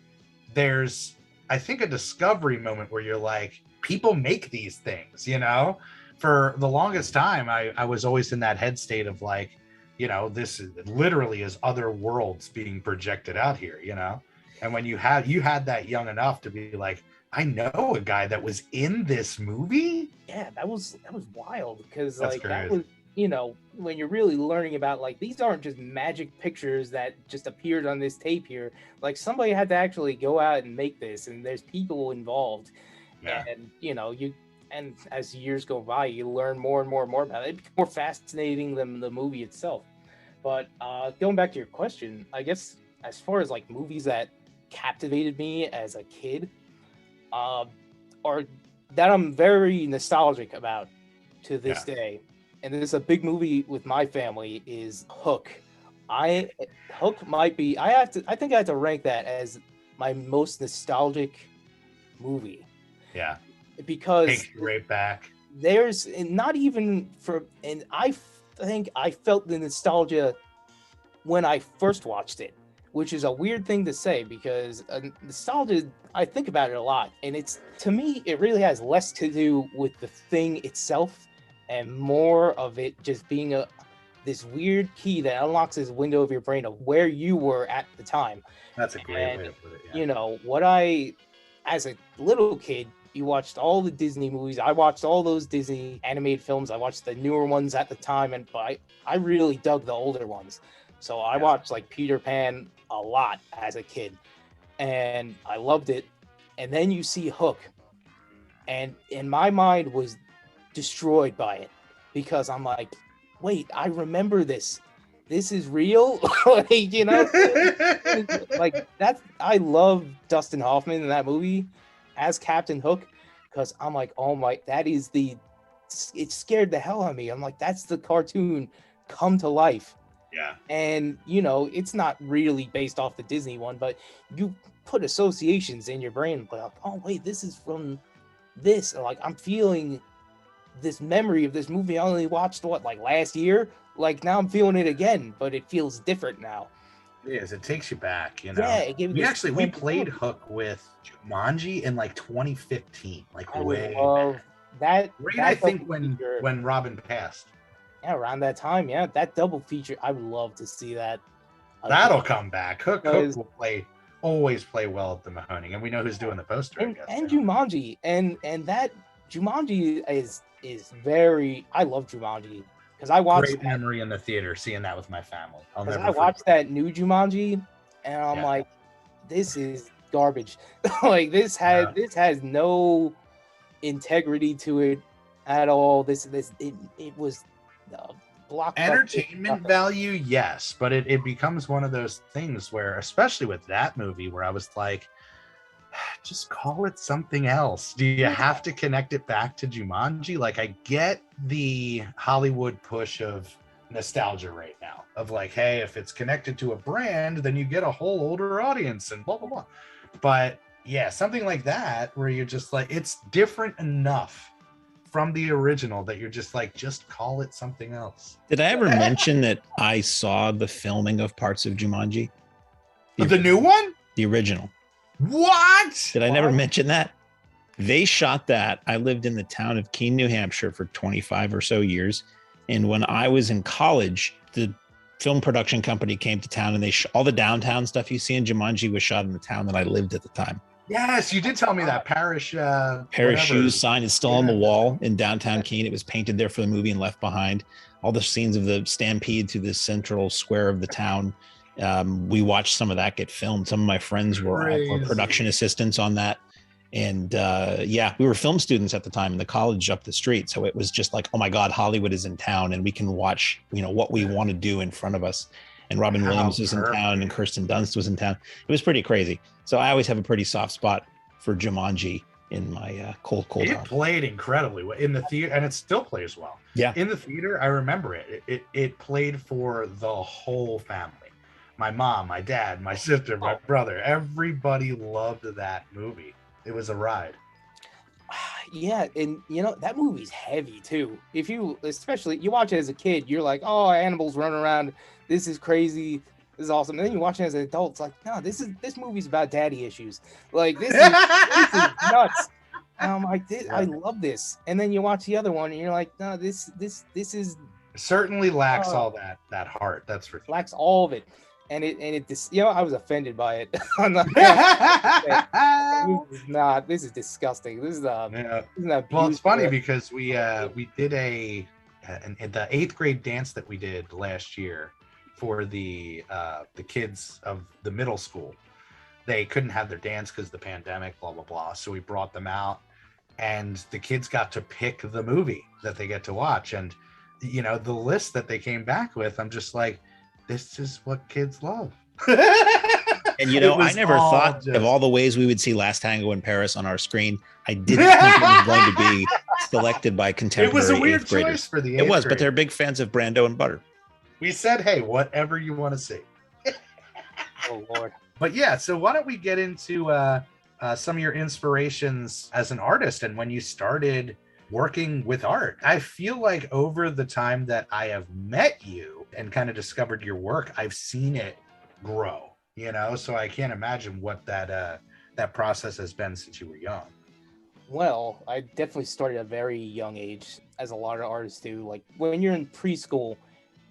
there's, I think, a discovery moment where you're like, people make these things, you know? For the longest time, I was always in that head state of like, you know, this literally is other worlds being projected out here, you know? And when you had that young enough to be like, I know a guy that was in this movie. Yeah, that was wild, because like that was, you know, when you're really learning about like these aren't just magic pictures that just appeared on this tape here. Like somebody had to actually go out and make this, and there's people involved. Yeah. And you know, and as years go by, you learn more and more and more about it. It becomes more fascinating than the movie itself. But going back to your question, I guess as far as like movies that captivated me as a kid, or that I'm very nostalgic about to this day, and this is a big movie with my family, is Hook. Hook might be, I think I have to rank that as my most nostalgic movie. Yeah. Because takes you right back. There's not even and I think I felt the nostalgia when I first watched it, which is a weird thing to say because nostalgia, I think about it a lot, and it's, to me, it really has less to do with the thing itself and more of it just being this weird key that unlocks this window of your brain of where you were at the time. That's a great way to put it. Yeah. You know, as a little kid, you watched all the Disney movies. I watched all those Disney animated films. I watched the newer ones at the time, but I really dug the older ones. So I watched like Peter Pan a lot as a kid, and I loved it. And then you see Hook, and in my mind was destroyed by it because I'm like, wait, I remember this. This is real. Like, you know, like that's, I love Dustin Hoffman in that movie as Captain Hook, because I'm like, oh my, it scared the hell out of me. I'm like, that's the cartoon come to life. Yeah. And you know, it's not really based off the Disney one, but you put associations in your brain like, oh wait, this is from this. Like, I'm feeling this memory of this movie I only watched like last year. Like now I'm feeling it again, but it feels different now. It is. It takes you back, you know. Yeah, we played Hook with Jumanji in like 2015, like I way love that. Right, I think when Robin passed. Yeah, around that time. Yeah, that double feature. I would love to see that. That'll come back. Hook Because- will always play well at the Mahoning, and we know who's doing the poster. I guess, and now. Jumanji, and that Jumanji is very. I love Jumanji because I watched Great memory in the theater seeing that with my family. I watched that new Jumanji, and I'm like, this is garbage. Like this has no integrity to it at all. It was blockbuster entertainment value, yes, but it becomes one of those things where, especially with that movie, where I was like, just call it something else. Do you have to connect it back to Jumanji? Like, I get the Hollywood push of nostalgia right now of like, hey, if it's connected to a brand, then you get a whole older audience and blah blah blah. But yeah, something like that where you're just like, it's different enough from the original that you're just like, just call it something else. Did I ever mention that I saw the filming of parts of Jumanji? The new one? The original. What? Did I never mention that? They shot that. I lived in the town of Keene, New Hampshire for 25 or so years. And when I was in college, the film production company came to town, and all the downtown stuff you see in Jumanji was shot in the town that I lived at the time. Yes, you did tell me that. Parish Shoes sign is still on the wall in downtown Keene. It was painted there for the movie and left behind. All the scenes of the stampede through the central square of the town. We watched some of that get filmed. Some of my friends were production assistants on that. And we were film students at the time in the college up the street. So it was just like, oh my God, Hollywood is in town and we can watch, what we want to do in front of us. And Robin Williams was in town and Kirsten Dunst was in town. It was pretty crazy. So I always have a pretty soft spot for Jumanji in my cold It heart. played incredibly well in the theater, and it still plays well. Yeah. In the theater, I remember it. It played for the whole family. My mom, my dad, my sister, my brother. Everybody loved that movie. It was a ride. Yeah, and that movie's heavy too. Especially you watch it as a kid, you're like, oh, animals running around. This is crazy. This is awesome. And then you watch it as an adult, it's like, no, this movie's about daddy issues. Like this is nuts. And I'm like, I love this. And then you watch the other one, and you're like, no, this is certainly lacks all that heart. That's for lacks all of it. And I was offended by it. This is disgusting. This is well, it's funny because we did the 8th grade dance that we did last year for the kids of the middle school. They couldn't have their dance because of the pandemic, blah blah blah. So we brought them out, and the kids got to pick the movie that they get to watch. And the list that they came back with, I'm just like, this is what kids love. And I never thought of all the ways we would see Last Tango in Paris on our screen. I didn't think it was going to be selected by contemporary. It was a weird 8th graders. choice for the 8th It was, grade. but they're big fans of Brando and Butter. We said, hey, whatever you want to see. Oh Lord. But yeah, so why don't we get into some of your inspirations as an artist and when you started working with art? I feel like over the time that I have met you and kind of discovered your work, I've seen it grow, so I can't imagine what that process has been since you were young. Well, I definitely started at a very young age, as a lot of artists do. Like when you're in preschool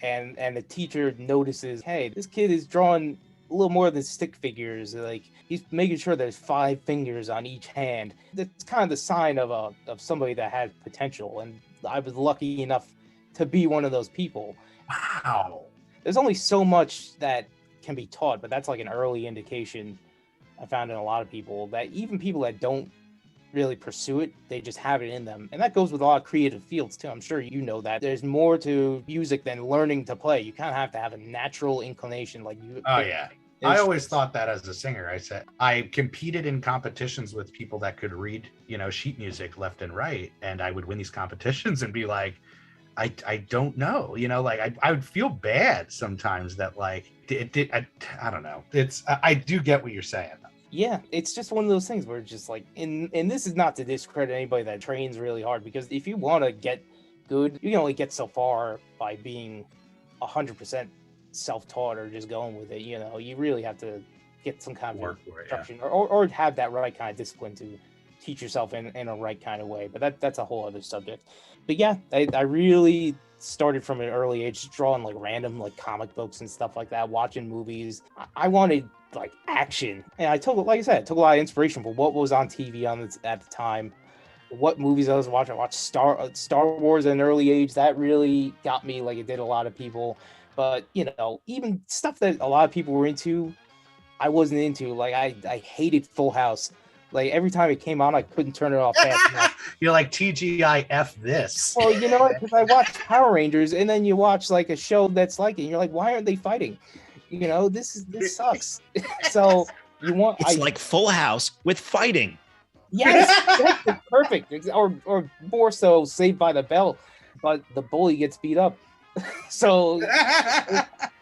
and the teacher notices, hey, this kid is drawing a little more than stick figures. Like he's making sure there's 5 fingers on each hand. That's kind of the sign of somebody that has potential. And I was lucky enough to be one of those people. Wow. There's only so much that can be taught, but that's like an early indication I found in a lot of people, that even people that don't really pursue it, they just have it in them. And that goes with a lot of creative fields too. I'm sure you know that there's more to music than learning to play. You kind of have to have a natural inclination. Like you. Oh yeah. I always thought that as a singer. I said I competed in competitions with people that could read, sheet music left and right, and I would win these competitions and be like, I don't know, I would feel bad sometimes that like I don't know. I do get what you're saying. Yeah, it's just one of those things where it's just like, and this is not to discredit anybody that trains really hard, because if you want to get good, you can only get so far by being 100% self-taught or just going with it. You really have to get some kind of instruction, or have that right kind of discipline to teach yourself in a right kind of way. But that's a whole other subject. But yeah, I really started from an early age, drawing like random like comic books and stuff like that, watching movies. I wanted like action, and I took, like I said, I took a lot of inspiration from what was on TV at the time, what movies I was watching. I watched Star Wars at an early age. That really got me, like it did a lot of people. But you know, even stuff that a lot of people were into, I wasn't into. Like I hated Full House. Like every time it came on, I couldn't turn it off fast enough. You're like TGIF this. Well, you know what? Because I watched Power Rangers, and then you watch like a show that's like it, and you're like, why aren't they fighting? You know, this sucks. So you want it's like Full House with fighting. Yes, that's perfect. Or more so, Saved by the Bell, but the bully gets beat up. So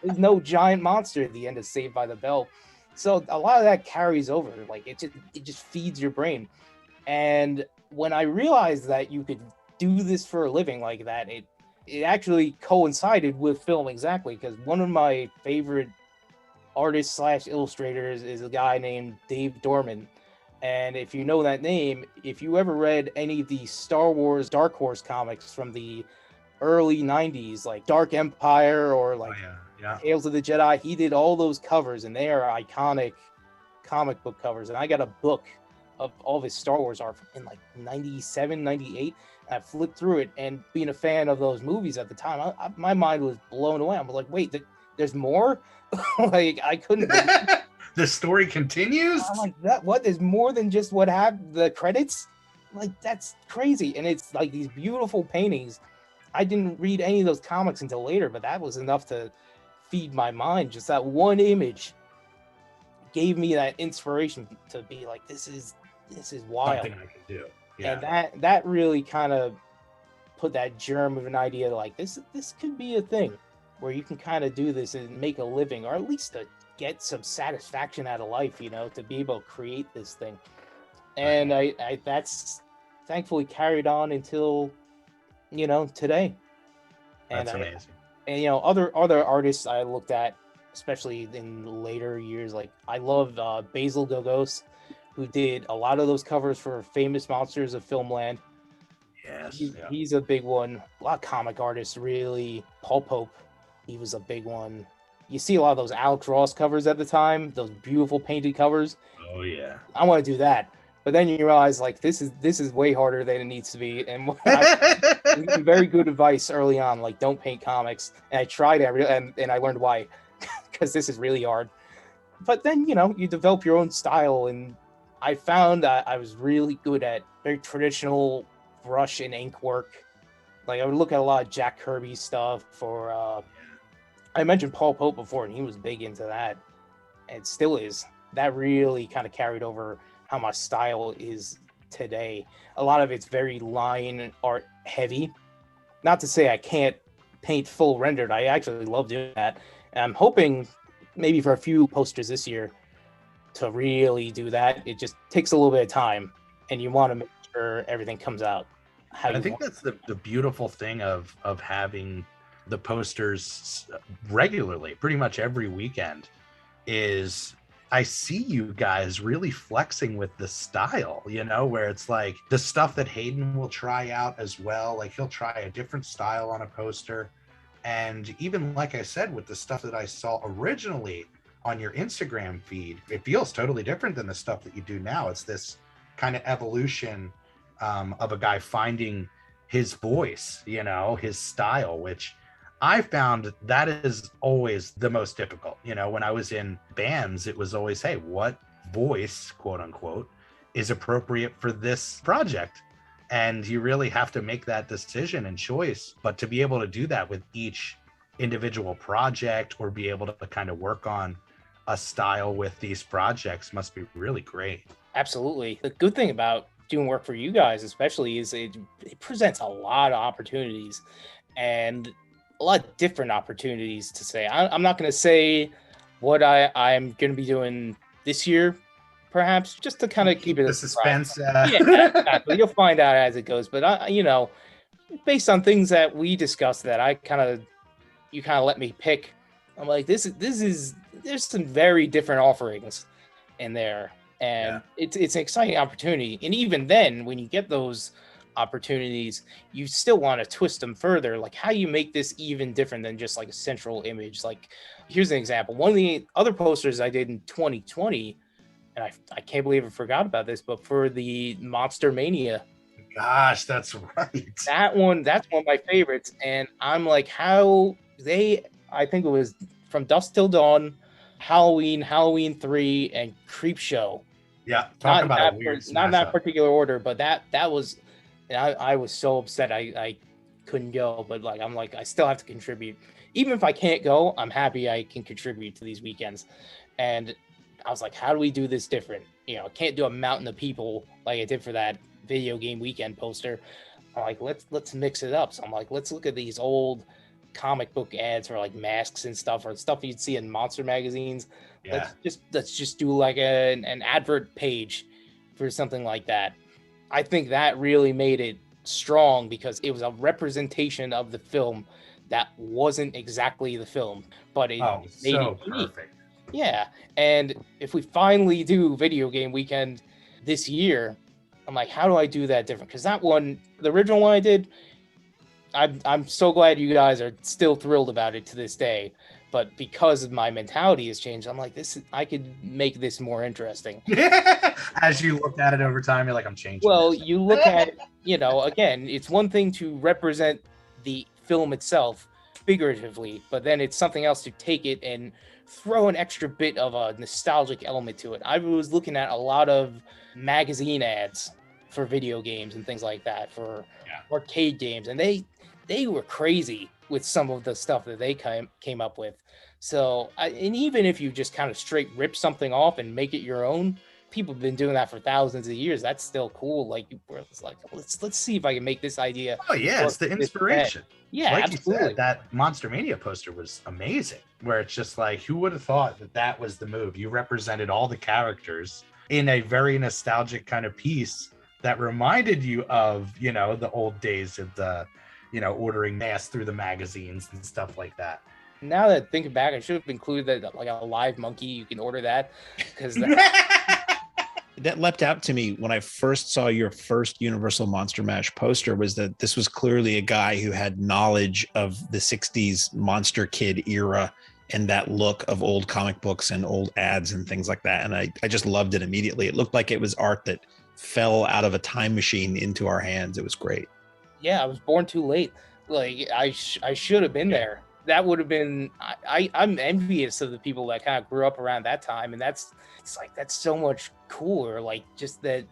there's no giant monster at the end of Saved by the Bell. So a lot of that carries over. Like it just feeds your brain. And when I realized that you could do this for a living like that, it actually coincided with film exactly, because one of my favorite artists / illustrators is a guy named Dave Dorman. And if you know that name, if you ever read any of the Star Wars Dark Horse comics from the early 90s, like Dark Empire or like Tales of the Jedi, he did all those covers, and they are iconic comic book covers. And I got a book of all of his Star Wars art in like 97, 98. I flipped through it, and being a fan of those movies at the time, my mind was blown away. I was like, wait, there's more? Like, I couldn't believe it. The story continues? I'm like, that what? There's more than just what happened, the credits? Like, that's crazy. And it's like these beautiful paintings. I didn't read any of those comics until later, but that was enough to feed my mind. Just that one image gave me that inspiration to be like, this is wild. Something I can do. Yeah. And that really kind of put that germ of an idea, like this could be a thing where you can kind of do this and make a living, or at least to get some satisfaction out of life, you know, to be able to create this thing. And I that's thankfully carried on until, you know, today. And that's amazing. And you know, other artists I looked at, especially in later years, like I love Basil Gogos, who did a lot of those covers for Famous Monsters of Filmland. Yes, he's a big one. A lot of comic artists, really. Paul Pope, he was a big one. You see a lot of those Alex Ross covers at the time, those beautiful painted covers. Oh yeah, I want to do that. But then you realize, like, this is way harder than it needs to be. And very good advice early on, like, don't paint comics. And I tried it, and I learned why, because this is really hard. But then, you know, you develop your own style, and I found that I was really good at very traditional brush and ink work. Like, I would look at a lot of Jack Kirby stuff, or I mentioned Paul Pope before, and he was big into that, and still is. That really kind of carried over how my style is today. A lot of it's very line art heavy. Not to say I can't paint full rendered. I actually love doing that. And I'm hoping maybe for a few posters this year to really do that. It just takes a little bit of time, and you want to make sure everything comes out how you want. I think that's the beautiful thing of having the posters regularly, pretty much every weekend, is I see you guys really flexing with the style, you know, where it's like the stuff that Hayden will try out as well. Like, he'll try a different style on a poster. And even, like I said, with the stuff that I saw originally on your Instagram feed, it feels totally different than the stuff that you do now. It's this kind of evolution of a guy finding his voice, you know, his style, which I found that is always the most difficult. You know, when I was in bands, it was always, hey, what voice, quote unquote, is appropriate for this project? And you really have to make that decision and choice. But to be able to do that with each individual project, or be able to kind of work on a style with these projects, must be really great. Absolutely. The good thing about doing work for you guys, especially, is it presents a lot of opportunities, and a lot of different opportunities to say. I'm not going to say what I'm going to be doing this year, perhaps, just to kind of keep it the suspense. Yeah, exactly. You'll find out as it goes. But you know, based on things that we discussed, that you kind of let me pick. I'm like, this is there's some very different offerings in there, and it's an exciting opportunity. And even then, when you get those opportunities, you still want to twist them further. Like, how you make this even different than just like a central image. Like, here's an example. One of the other posters I did in 2020, and I can't believe I forgot about this, but for the Monster Mania. Gosh, that's right. That's one of my favorites. And I'm like, I think it was From Dusk Till Dawn, Halloween 3, and Creepshow. Yeah, talk about a weird not in that particular order, but that was, and I was so upset I couldn't go, but like I'm like I still have to contribute. Even if I can't go, I'm happy I can contribute to these weekends. And I was like, how do we do this different? You know, I can't do a mountain of people like I did for that video game weekend poster. I'm like, let's mix it up. So I'm like, let's look at these old comic book ads for like masks and stuff, or stuff you'd see in monster magazines. Yeah. Let's just do like an advert page for something like that. I think that really made it strong because it was a representation of the film that wasn't exactly the film, but it made it unique. Perfect. Yeah, and if we finally do video game weekend this year, I'm like, how do I do that different? Because that one, the original one I did, I'm so glad you guys are still thrilled about it to this day. But because my mentality has changed, I'm like, I could make this more interesting. As you look at it over time, you're like, I'm changing. Well, this. You look at, again, it's one thing to represent the film itself figuratively, but then it's something else to take it and throw an extra bit of a nostalgic element to it. I was looking at a lot of magazine ads for video games and things like that, for arcade games, and they were crazy with some of the stuff that they came up with. So, and even if you just kind of straight rip something off and make it your own, people have been doing that for thousands of years. That's still cool. Like, it's like, let's see if I can make this idea. Oh yeah, it's the inspiration. Yeah, like absolutely. You said, that Monster Mania poster was amazing. Where it's just like, who would have thought that was the move? You represented all the characters in a very nostalgic kind of piece that reminded you of, the old days of the, ordering masks through the magazines and stuff like that. Now that I think back, I should have included that, like a live monkey. You can order that because that leapt out to me when I first saw your first Universal Monster Mash poster, was that this was clearly a guy who had knowledge of the 60s Monster Kid era and that look of old comic books and old ads and things like that. And I just loved it immediately. It looked like it was art that fell out of a time machine into our hands. It was great. Yeah, I was born too late. Like, I should have been there. That would have been, I'm envious of the people that kind of grew up around that time. And that's so much cooler. Like, just that,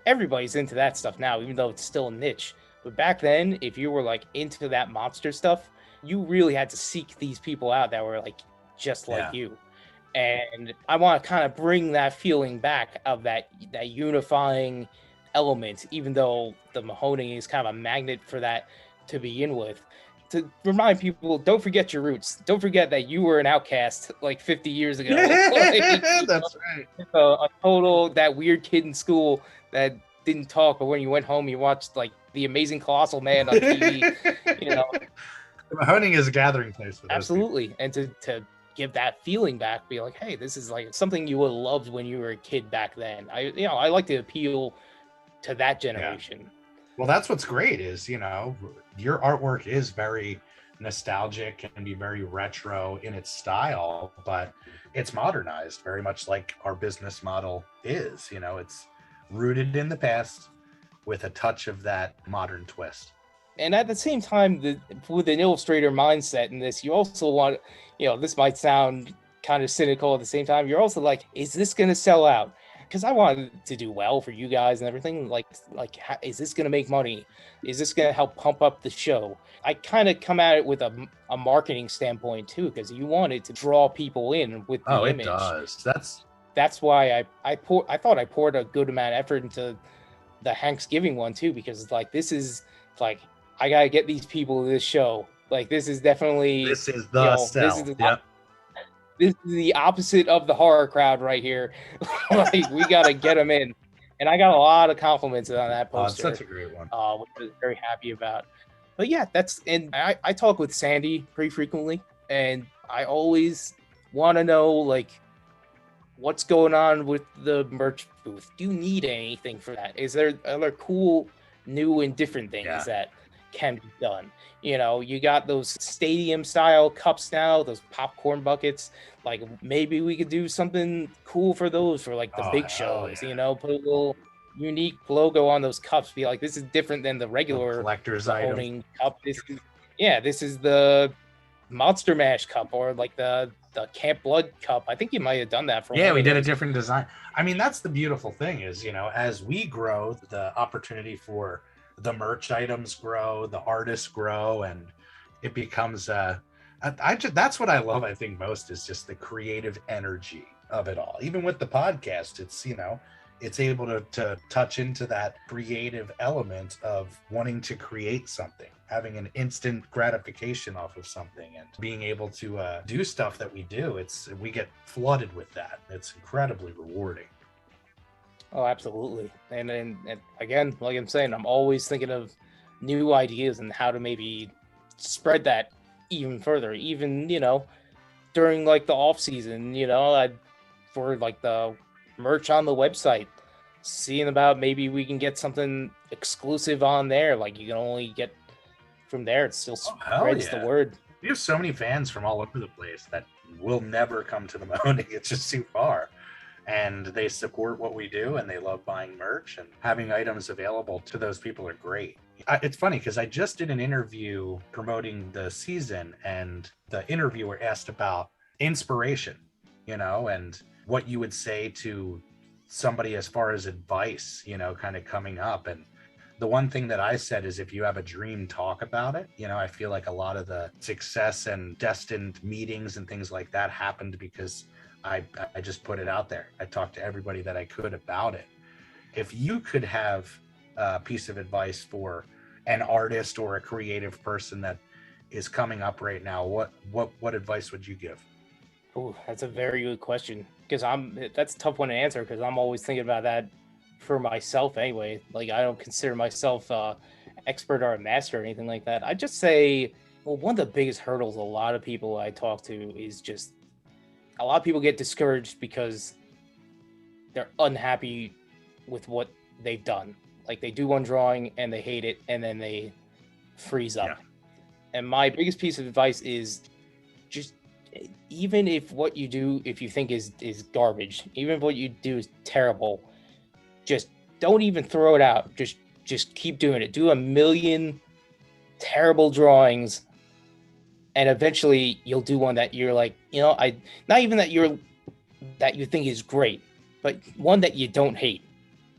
everybody's into that stuff now, even though it's still a niche. But back then, if you were like into that monster stuff, you really had to seek these people out that were like just like you. And I want to kind of bring that feeling back of that unifying element, even though the Mahoning is kind of a magnet for that to begin with. To remind people, don't forget your roots. Don't forget that you were an outcast like 50 years ago. That's right. A total, that weird kid in school that didn't talk, but when you went home, you watched like The Amazing Colossal Man on TV. The Mahoning is a gathering place for those absolutely. And to give that feeling back, be like, hey, this is like something you would have loved when you were a kid back then. I like to appeal to that generation. Yeah. Well, that's what's great is, your artwork is very nostalgic and can be very retro in its style, but it's modernized very much like our business model is. It's rooted in the past with a touch of that modern twist. And at the same time, with an illustrator mindset in this, you also want, this might sound kind of cynical at the same time. You're also like, is this going to sell out? Because I wanted to do well for you guys and everything. Like, is this going to make money? Is this going to help pump up the show? I kind of come at it with a marketing standpoint too, because you wanted to draw people in with the image. It does. That's why I thought I poured a good amount of effort into the Thanksgiving one too, because it's like, this is like, I gotta get these people to this show. Like, this is definitely this is the sell. This is the opposite of the horror crowd right here. Like, we gotta get them in. And I got a lot of compliments on that poster. It's such a great one. Which I was very happy about. But yeah, I talk with Sandy pretty frequently, and I always want to know, like, what's going on with the merch booth. Do you need anything for that? Are there cool new and different things Yeah. that can be done. You know, you got those stadium style cups now, those popcorn buckets. Like maybe we could do something cool for those for like the Oh, big hell shows, yeah. you know, put a little unique logo on those cups. Be like, this is different than the Little regular collector's item. Mahoning cup. This is the Monster Mash cup, or like the Camp Blood cup. I think you might have done that for Yeah, one we of did a those. different design. I mean, that's the beautiful thing is, you know, as we grow, the opportunity for the merch items grow, the artists grow, and it becomes that's what I love, I think, most is just the creative energy of it all. Even with the podcast, it's, you know, it's able to touch into that creative element of wanting to create something, having an instant gratification off of something, and being able to do stuff that we do. We get flooded with that. It's incredibly rewarding. Oh, absolutely. And again, like I'm saying, I'm always thinking of new ideas and how to maybe spread that even further. Even, you know, during like the off season, you know, for like the merch on the website, seeing about maybe we can get something exclusive on there. Like you can only get from there. It still spreads the word. We have so many fans from all over the place that will never come to the Mahoning. It's just too far. And they support what we do, and they love buying merch, and having items available to those people are great. It's funny because I just did an interview promoting the season, and the interviewer asked about inspiration, you know, and what you would say to somebody as far as advice, you know, kind of coming up. And the one thing that I said is, if you have a dream, talk about it. You know, I feel like a lot of the success and destined meetings and things like that happened because I just put it out there. I talked to everybody that I could about it. If you could have a piece of advice for an artist or a creative person that is coming up right now, what advice would you give? Oh, that's a very good question, because that's a tough one to answer, because I'm always thinking about that for myself anyway. Like, I don't consider myself expert or a master or anything like that. I just say, well, one of the biggest hurdles a lot of people I talk to is just a lot of people get discouraged because they're unhappy with what they've done. Like, they do one drawing and they hate it, and then they freeze up. Yeah. And my biggest piece of advice is just, even if what you do, if you think is garbage, even if what you do is terrible, just don't even throw it out. Just keep doing it. Do a million terrible drawings, and eventually you'll do one that you're like, you know, not even that you think is great, but one that you don't hate.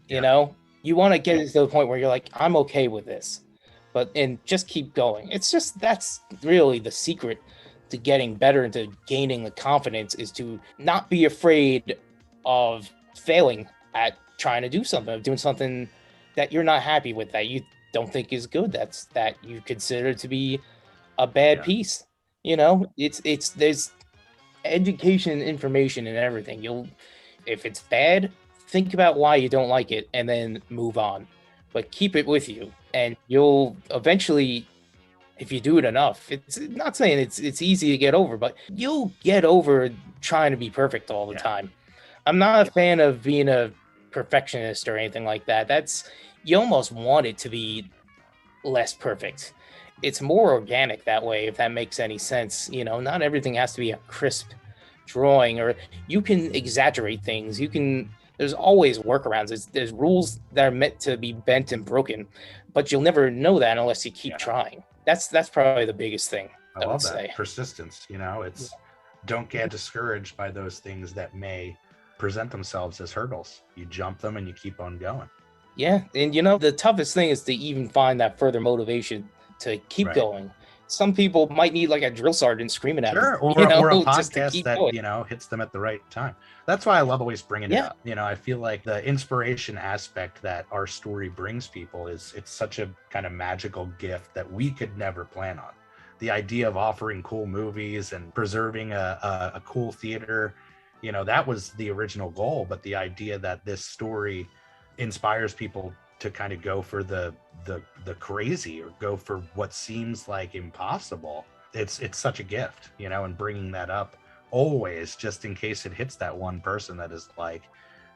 You know, you want to get it to the point where you're like, I'm okay with this, and just keep going. It's just, that's really the secret to getting better and to gaining the confidence, is to not be afraid of failing at trying to do something, of doing something that you're not happy with, that you don't think is good, that you consider to be a bad piece. You know, there's education, information, and everything. If it's bad, think about why you don't like it and then move on, but keep it with you, and you'll eventually, if you do it enough, it's not saying it's easy to get over, but you'll get over trying to be perfect all the time. I'm not a fan of being a perfectionist or anything like that. You almost want it to be less perfect. It's more organic that way, if that makes any sense. You know, not everything has to be a crisp drawing, or you can exaggerate things. There's always workarounds. There's rules that are meant to be bent and broken, but you'll never know that unless you keep trying. That's probably the biggest thing. I love that. Persistence. You know, don't get discouraged by those things that may present themselves as hurdles. You jump them and you keep on going. Yeah, and you know, the toughest thing is to even find that further motivation to keep going. Some people might need like a drill sergeant screaming at them, or a podcast that going. You know, hits them at the right time. That's why I love always bringing it up. You know, I feel like the inspiration aspect that our story brings people it's such a kind of magical gift that we could never plan on. The idea of offering cool movies and preserving a cool theater, you know, that was the original goal. But the idea that this story inspires people to kind of go for the crazy, or go for what seems like impossible, it's such a gift, you know. And bringing that up always, just in case it hits that one person that is like,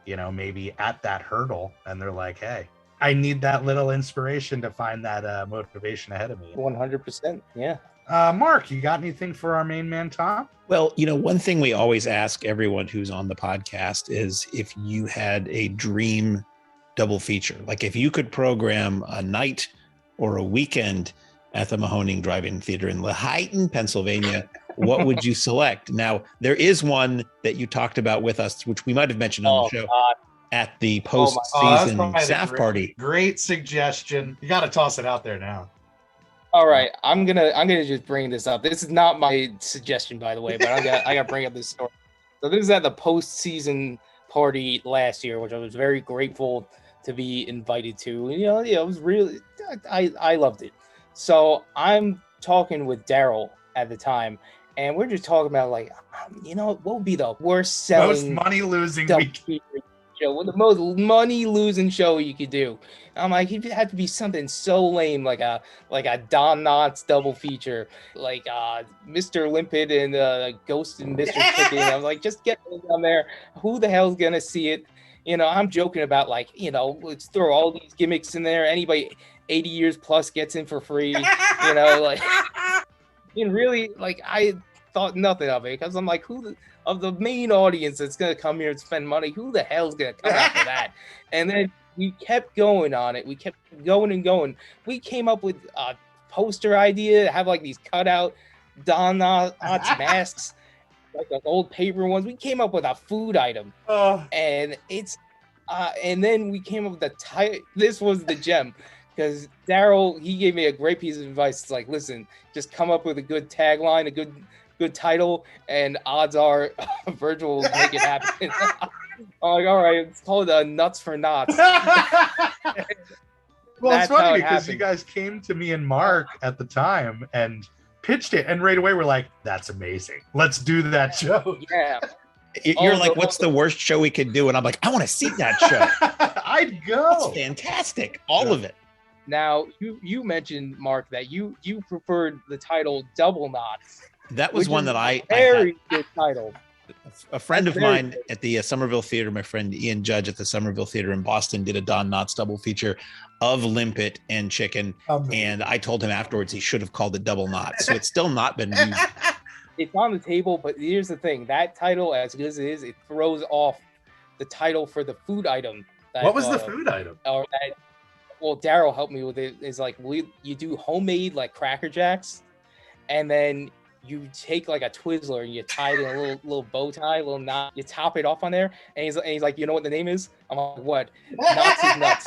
you know, maybe at that hurdle, and they're like, hey, I need that little inspiration to find that motivation ahead of me. 100%. Yeah. Mark, you got anything for our main man, Tom? Well, one thing we always ask everyone who's on the podcast is if you had a dream double feature, like if you could program a night or a weekend at the Mahoning Drive-In Theater in Lehighton, Pennsylvania, what would you select? Now, there is one that you talked about with us, which we might have mentioned on the show. God. At the post-season SAF party. Great suggestion. You got to toss it out there now. All right, I'm gonna just bring this up. This is not my suggestion, by the way, but I got to bring up this story. So this is at the post-season party last year, which I was very grateful to be invited to. It was really I loved it. So I'm talking with Daryl at the time, and we're just talking about like, what would be the worst selling, most money losing week. Show, the most money losing show you could do. I'm like, it had to be something so lame, like a Don Knotts double feature, like Mr. Limpet and Ghost and Mr. Chicken. I was like, just get on there. Who the hell's gonna see it? I'm joking about like, let's throw all these gimmicks in there. Anybody 80 years plus gets in for free. Like, really, like I thought nothing of it because I'm like, of the main audience that's going to come here and spend money, who the hell's going to come after that? And then we kept going on it. We kept going and going. We came up with a poster idea to have like these cutout Don Knotts masks, like the old paper ones. We came up with a food item. And it's, and then we came up with the title. This was the gem. Because Daryl, he gave me a great piece of advice. It's like, listen, just come up with a good tagline, a good title, and odds are Virgil will make it happen. I'm like, all right, it's called Nuts for Knots. Well, it's funny because you guys came to me and Mark at the time and pitched it, and right away we're like, that's amazing. Let's do that show. Yeah. You're like, what's the worst show we could do? And I'm like, I want to see that show. I'd go. It's fantastic. All of it. Now, you mentioned, Mark, that you preferred the title Double Knots. That was one that I very good title. A friend of mine at the Somerville Theater, my friend Ian Judge at the Somerville Theater in Boston, did a Don Knotts double feature of Limpet and Chicken. And I told him afterwards he should have called it Double Knots. So it's still not been used. It's on the table, but here's the thing. That title, as good as it is, it throws off the title for the food item. What was the food item? Well, Daryl helped me with it. Is like, you do homemade like Cracker Jacks, and then you take like a Twizzler and you tie it in a little bow tie, a little knot. You top it off on there, and he's like, you know what the name is? I'm like, what? Knots is nuts.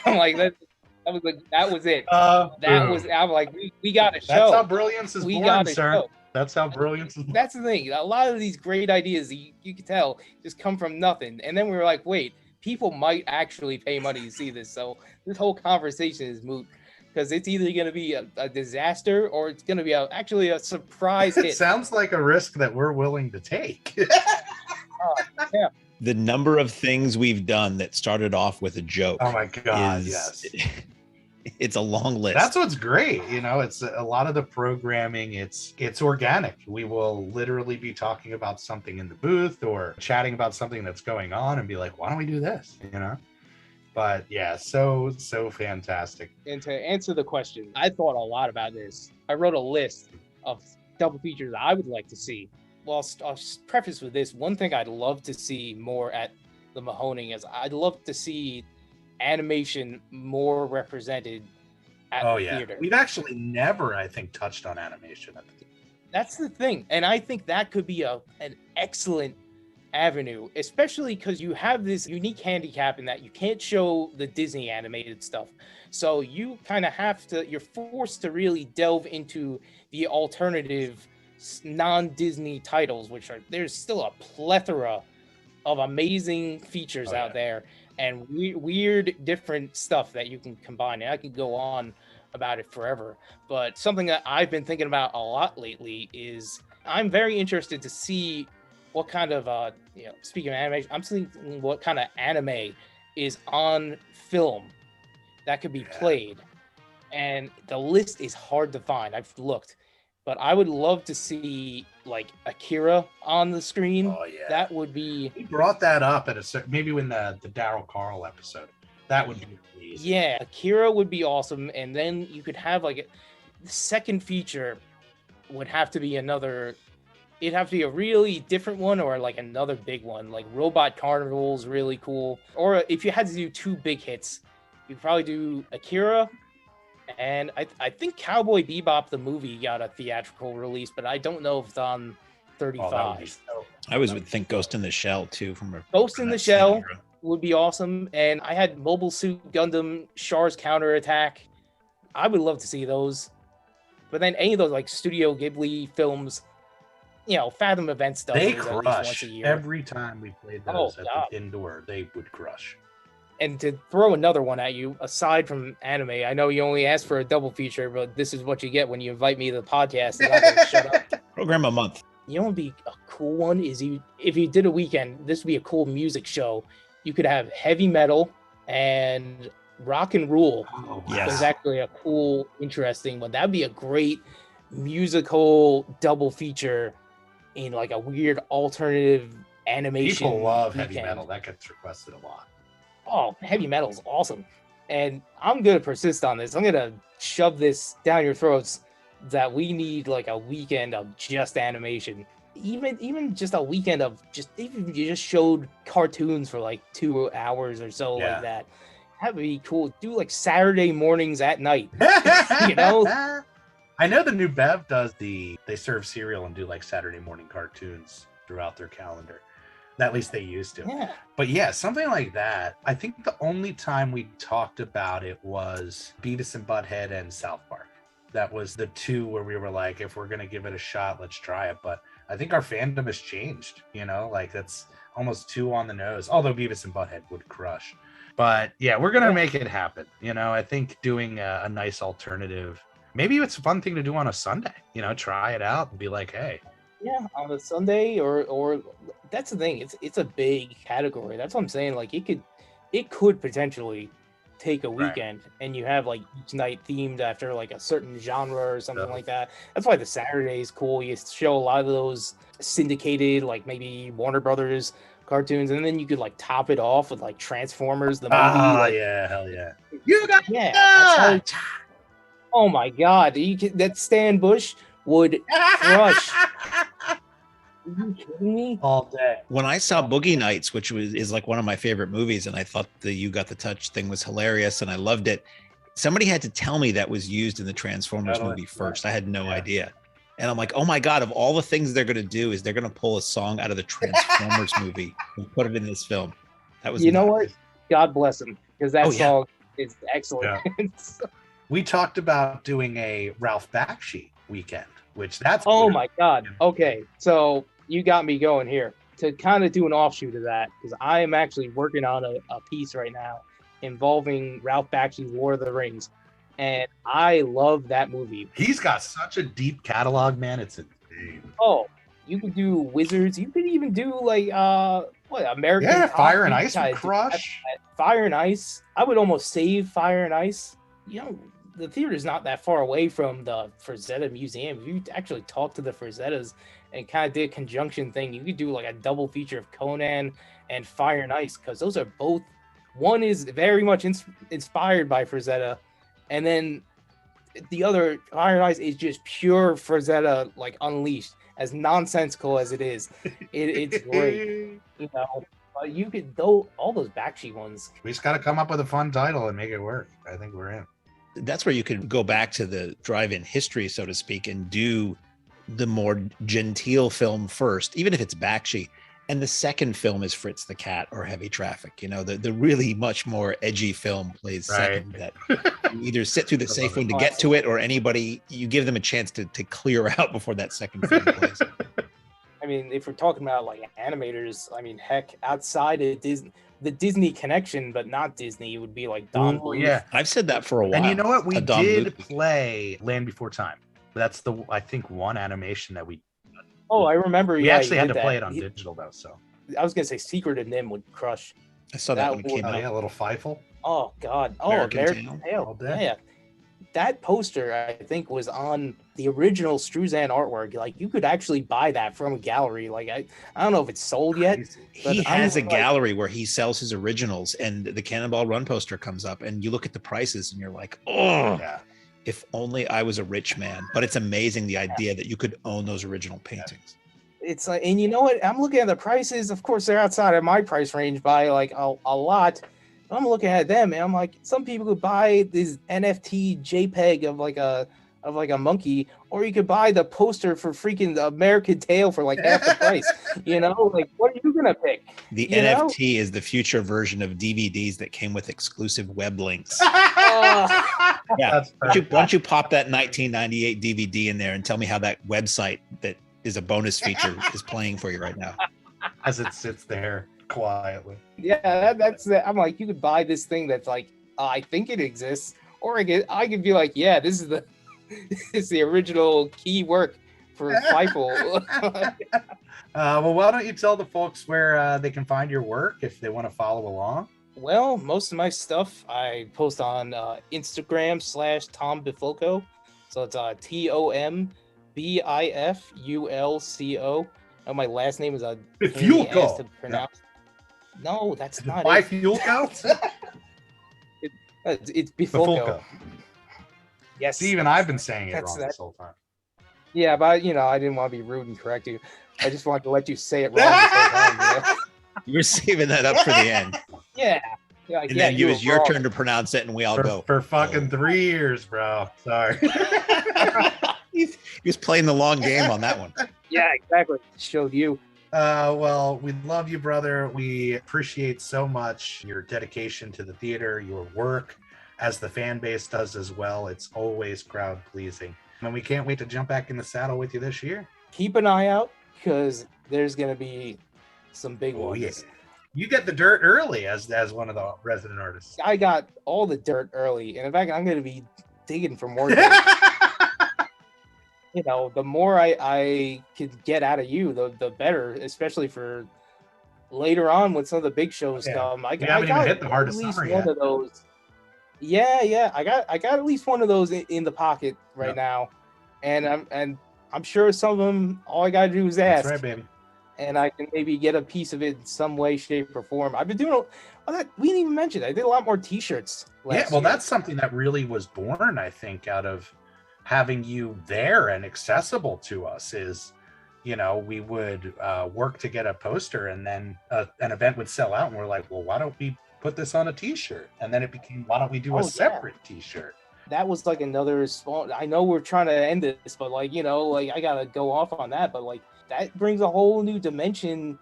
I'm like, that was it. I'm like, we got a show. That's how brilliance is born, sir. Show. That's how brilliance is born. That's the thing. A lot of these great ideas, you can tell, just come from nothing. And then we were like, wait, people might actually pay money to see this. So this whole conversation is moot. Because it's either going to be a disaster or it's going to be actually a surprise hit. It sounds like a risk that we're willing to take. Yeah. The number of things we've done that started off with a joke. Oh my God, yes. It's a long list. That's what's great. It's a lot of the programming. It's organic. We will literally be talking about something in the booth or chatting about something that's going on and be like, why don't we do this? But yeah, so fantastic. And to answer the question, I thought a lot about this. I wrote a list of double features I would like to see. Well, I'll preface with this. One thing I'd love to see more at the Mahoning is I'd love to see animation more represented at the theater. We've actually never, I think, touched on animation at the theater. That's the thing. And I think that could be an excellent avenue, especially because you have this unique handicap in that you can't show the Disney animated stuff. So you kind of you're forced to really delve into the alternative non-Disney titles, there's still a plethora of amazing features out there and weird different stuff that you can combine. And I could go on about it forever, but something that I've been thinking about a lot lately is I'm very interested to see what kind of speaking of animation, I'm thinking what kind of anime is on film that could be played, and the list is hard to find. I've looked, but I would love to see like Akira on the screen. Oh yeah, that would be. We brought that up at maybe when the Daryl Carl episode That would be amazing. Yeah, Akira would be awesome, and then you could have like the second feature would have to be another. It'd have to be a really different one or like another big one. Like Robot Carnival's really cool. Or if you had to do two big hits, you'd probably do Akira. And I think Cowboy Bebop the movie got a theatrical release, but I don't know if it's on 35. I always would think Ghost in the Shell too. Ghost in the Shell would be awesome. And I had Mobile Suit Gundam Char's Counterattack. I would love to see those. But then any of those like Studio Ghibli films, Fathom Events stuff. They crush every time we played those at the indoor. They would crush. And to throw another one at you, aside from anime, I know you only asked for a double feature, but this is what you get when you invite me to the podcast. And I shut up. Program a month. You know what would be a cool one is if you did a weekend, this would be a cool music show. You could have heavy metal and rock and roll. Oh, yes. It's actually a cool, interesting one. That'd be a great musical double feature in like a weird alternative animation. People love weekend. heavy metal. That gets requested a lot. Oh, heavy metal's awesome. And I'm going to persist on this. I'm going to shove this down your throats that we need like a weekend of just animation. Even just a weekend of even if you just showed cartoons for like 2 hours or so like that. That would be cool. Do like Saturday mornings at night. I know the new Bev does they serve cereal and do like Saturday morning cartoons throughout their calendar. At least they used to. Yeah. But yeah, something like that. I think the only time we talked about it was Beavis and Butthead and South Park. That was the two where we were like, if we're going to give it a shot, let's try it. But I think our fandom has changed, like that's almost too on the nose. Although Beavis and Butthead would crush. But yeah, we're going to make it happen. I think doing a nice alternative, maybe it's a fun thing to do on a Sunday, try it out and be like, hey. Yeah, on a Sunday or that's the thing. It's a big category. That's what I'm saying. Like it could potentially take a weekend and you have like each night themed after like a certain genre or something like that. That's why the Saturday is cool. You show a lot of those syndicated, like maybe Warner Brothers cartoons, and then you could like top it off with like Transformers the movie. Yeah, hell yeah. You got oh my god, that Stan Bush would crush. Are you kidding me? All day. When I saw Boogie Nights, which is like one of my favorite movies, and I thought the You Got the Touch thing was hilarious and I loved it. Somebody had to tell me that was used in the Transformers movie first. I had no idea. And I'm like, oh my God, of all the things they're going to do is they're going to pull a song out of the Transformers movie and put it in this film. That was know what? God bless him, because that song is excellent. Yeah. We talked about doing a Ralph Bakshi weekend, which that's my God. Okay, so you got me going here to kind of do an offshoot of that, because I am actually working on a piece right now involving Ralph Bakshi's Lord of the Rings, and I love that movie. He's got such a deep catalog, man. It's insane. Oh, you could do Wizards. You could even do like American. Yeah, Fire and Ice would crush. Fire and Ice. I would almost save Fire and Ice. The theater is not that far away from the Frazetta Museum. If you actually talk to the Frazettas and kind of did a conjunction thing, you could do like a double feature of Conan and Fire and Ice, because those are both. One is very much inspired by Frazetta, and then the other, Fire and Ice, is just pure Frazetta, like unleashed. As nonsensical as it is, it's great. But you could all those Bakshi ones. We just got to come up with a fun title and make it work. I think we're in. That's where you could go back to the drive-in history, so to speak, and do the more genteel film first, even if it's Bakshi. And the second film is Fritz the Cat or Heavy Traffic. The really much more edgy film plays second. That you either sit through the safe one to get to it, or you give them a chance to clear out before that second film plays. I mean, if we're talking about like animators, I mean, heck, outside of Disney, the Disney connection, but not Disney, would be like Don Bluth. Yeah, I've said that for a while. And you know what? We did play Land Before Time. That's I think one animation that we. Oh, I remember. We actually had to play it on digital though. So I was gonna say Secret of Nim would crush. I saw that when it came out. Yeah, a little Fievel. Oh God. Oh, American Tail. Yeah. that poster, I think, was on the original Struzan artwork. Like, you could actually buy that from a gallery. Like, I don't know if it's sold yet. He has a gallery where he sells his originals, and the Cannonball Run poster comes up, and you look at the prices, and you're like, oh, yeah. If only I was a rich man. But it's amazing, the idea that you could own those original paintings. It's like, and you know what? I'm looking at the prices. Of course, they're outside of my price range by like a lot. I'm looking at them, and I'm like, some people could buy this NFT JPEG of like a monkey, or you could buy the poster for freaking the American Tail for like half the price. You know, like, what are you gonna pick? The NFT is the future version of DVDs that came with exclusive web links. Yeah, why don't you pop that 1998 DVD in there and tell me how that website that is a bonus feature is playing for you right now as it sits there quietly. Yeah, that's I'm like, you could buy this thing that's like, I think it exists, or I could be like, yeah, this is the original key work for Fifel. Well, why don't you tell the folks where they can find your work if they want to follow along? Well, most of my stuff I post on Instagram /Tom Bifulco. So it's TOMBIFULCO. And my last name is a Bifulco to pronounce. No, that's not Bifulco? It's Bifulco. Yes. Steven, I've been saying it wrong this whole time. Yeah, but I didn't want to be rude and correct you. I just wanted to let you say it wrong this whole time. You were saving that up for the end. Yeah. And then it was your turn to pronounce it, and we all go. For fucking 3 years, bro. Sorry. He was playing the long game on that one. Yeah, exactly. Showed you. Well, we love you, brother. We appreciate so much your dedication to the theater, your work, as the fan base does as well. It's always crowd pleasing. And we can't wait to jump back in the saddle with you this year. Keep an eye out, because there's going to be some big ones. Yeah. You get the dirt early as one of the resident artists. I got all the dirt early. And in fact, I'm going to be digging for more dirt. The more I could get out of you, the better, especially for later on when some of the big shows come. I got even hit the hardest at least summer one yet. of those. Yeah. I got at least one of those in the pocket right now. And I'm sure some of them, all I got to do is ask. That's right, baby. And I can maybe get a piece of it in some way, shape, or form. I've been doing we didn't even mention it. I did a lot more t-shirts last year. That's something that really was born, I think, out of having you there and accessible to us. Is, we would work to get a poster, and then an event would sell out, and we're like, well, why don't we put this on a t-shirt? And then it became, why don't we do a separate t-shirt? That was like another small, I know we're trying to end this, but I gotta go off on that, but that brings a whole new dimension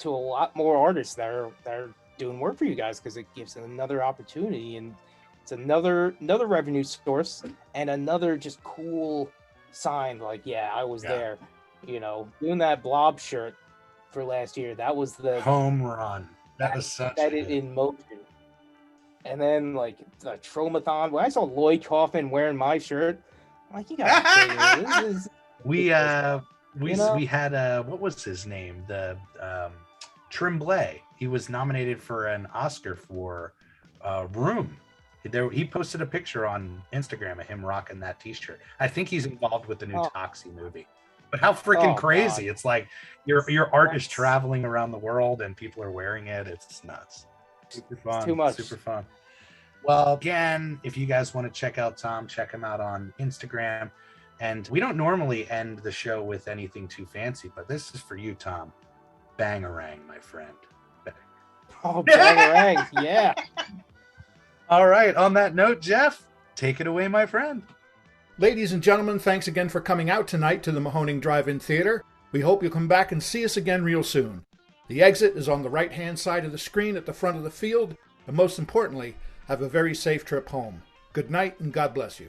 to a lot more artists that are doing work for you guys, because it gives another opportunity, and it's another revenue source, and another just cool sign. I was there, doing that blob shirt for last year. That was the home run. That was such that it in motion. And then the Tromathon, when I saw Lloyd Kaufman wearing my shirt, I'm like, you gotta We had what was his name? The Tremblay. He was nominated for an Oscar for Room. He posted a picture on Instagram of him rocking that t-shirt. I think he's involved with the new Toxie movie. But how freaking crazy. God. It's like your art is traveling around the world and people are wearing it. It's nuts. Super fun. Too much. Super fun. Well, again, if you guys want to check out Tom, check him out on Instagram. And we don't normally end the show with anything too fancy, but this is for you, Tom. Bangarang, my friend. Oh, bangarang, yeah. All right. On that note, Jeff, take it away, my friend. Ladies and gentlemen, thanks again for coming out tonight to the Mahoning Drive-In Theater. We hope you'll come back and see us again real soon. The exit is on the right-hand side of the screen at the front of the field, and most importantly, have a very safe trip home. Good night, and God bless you.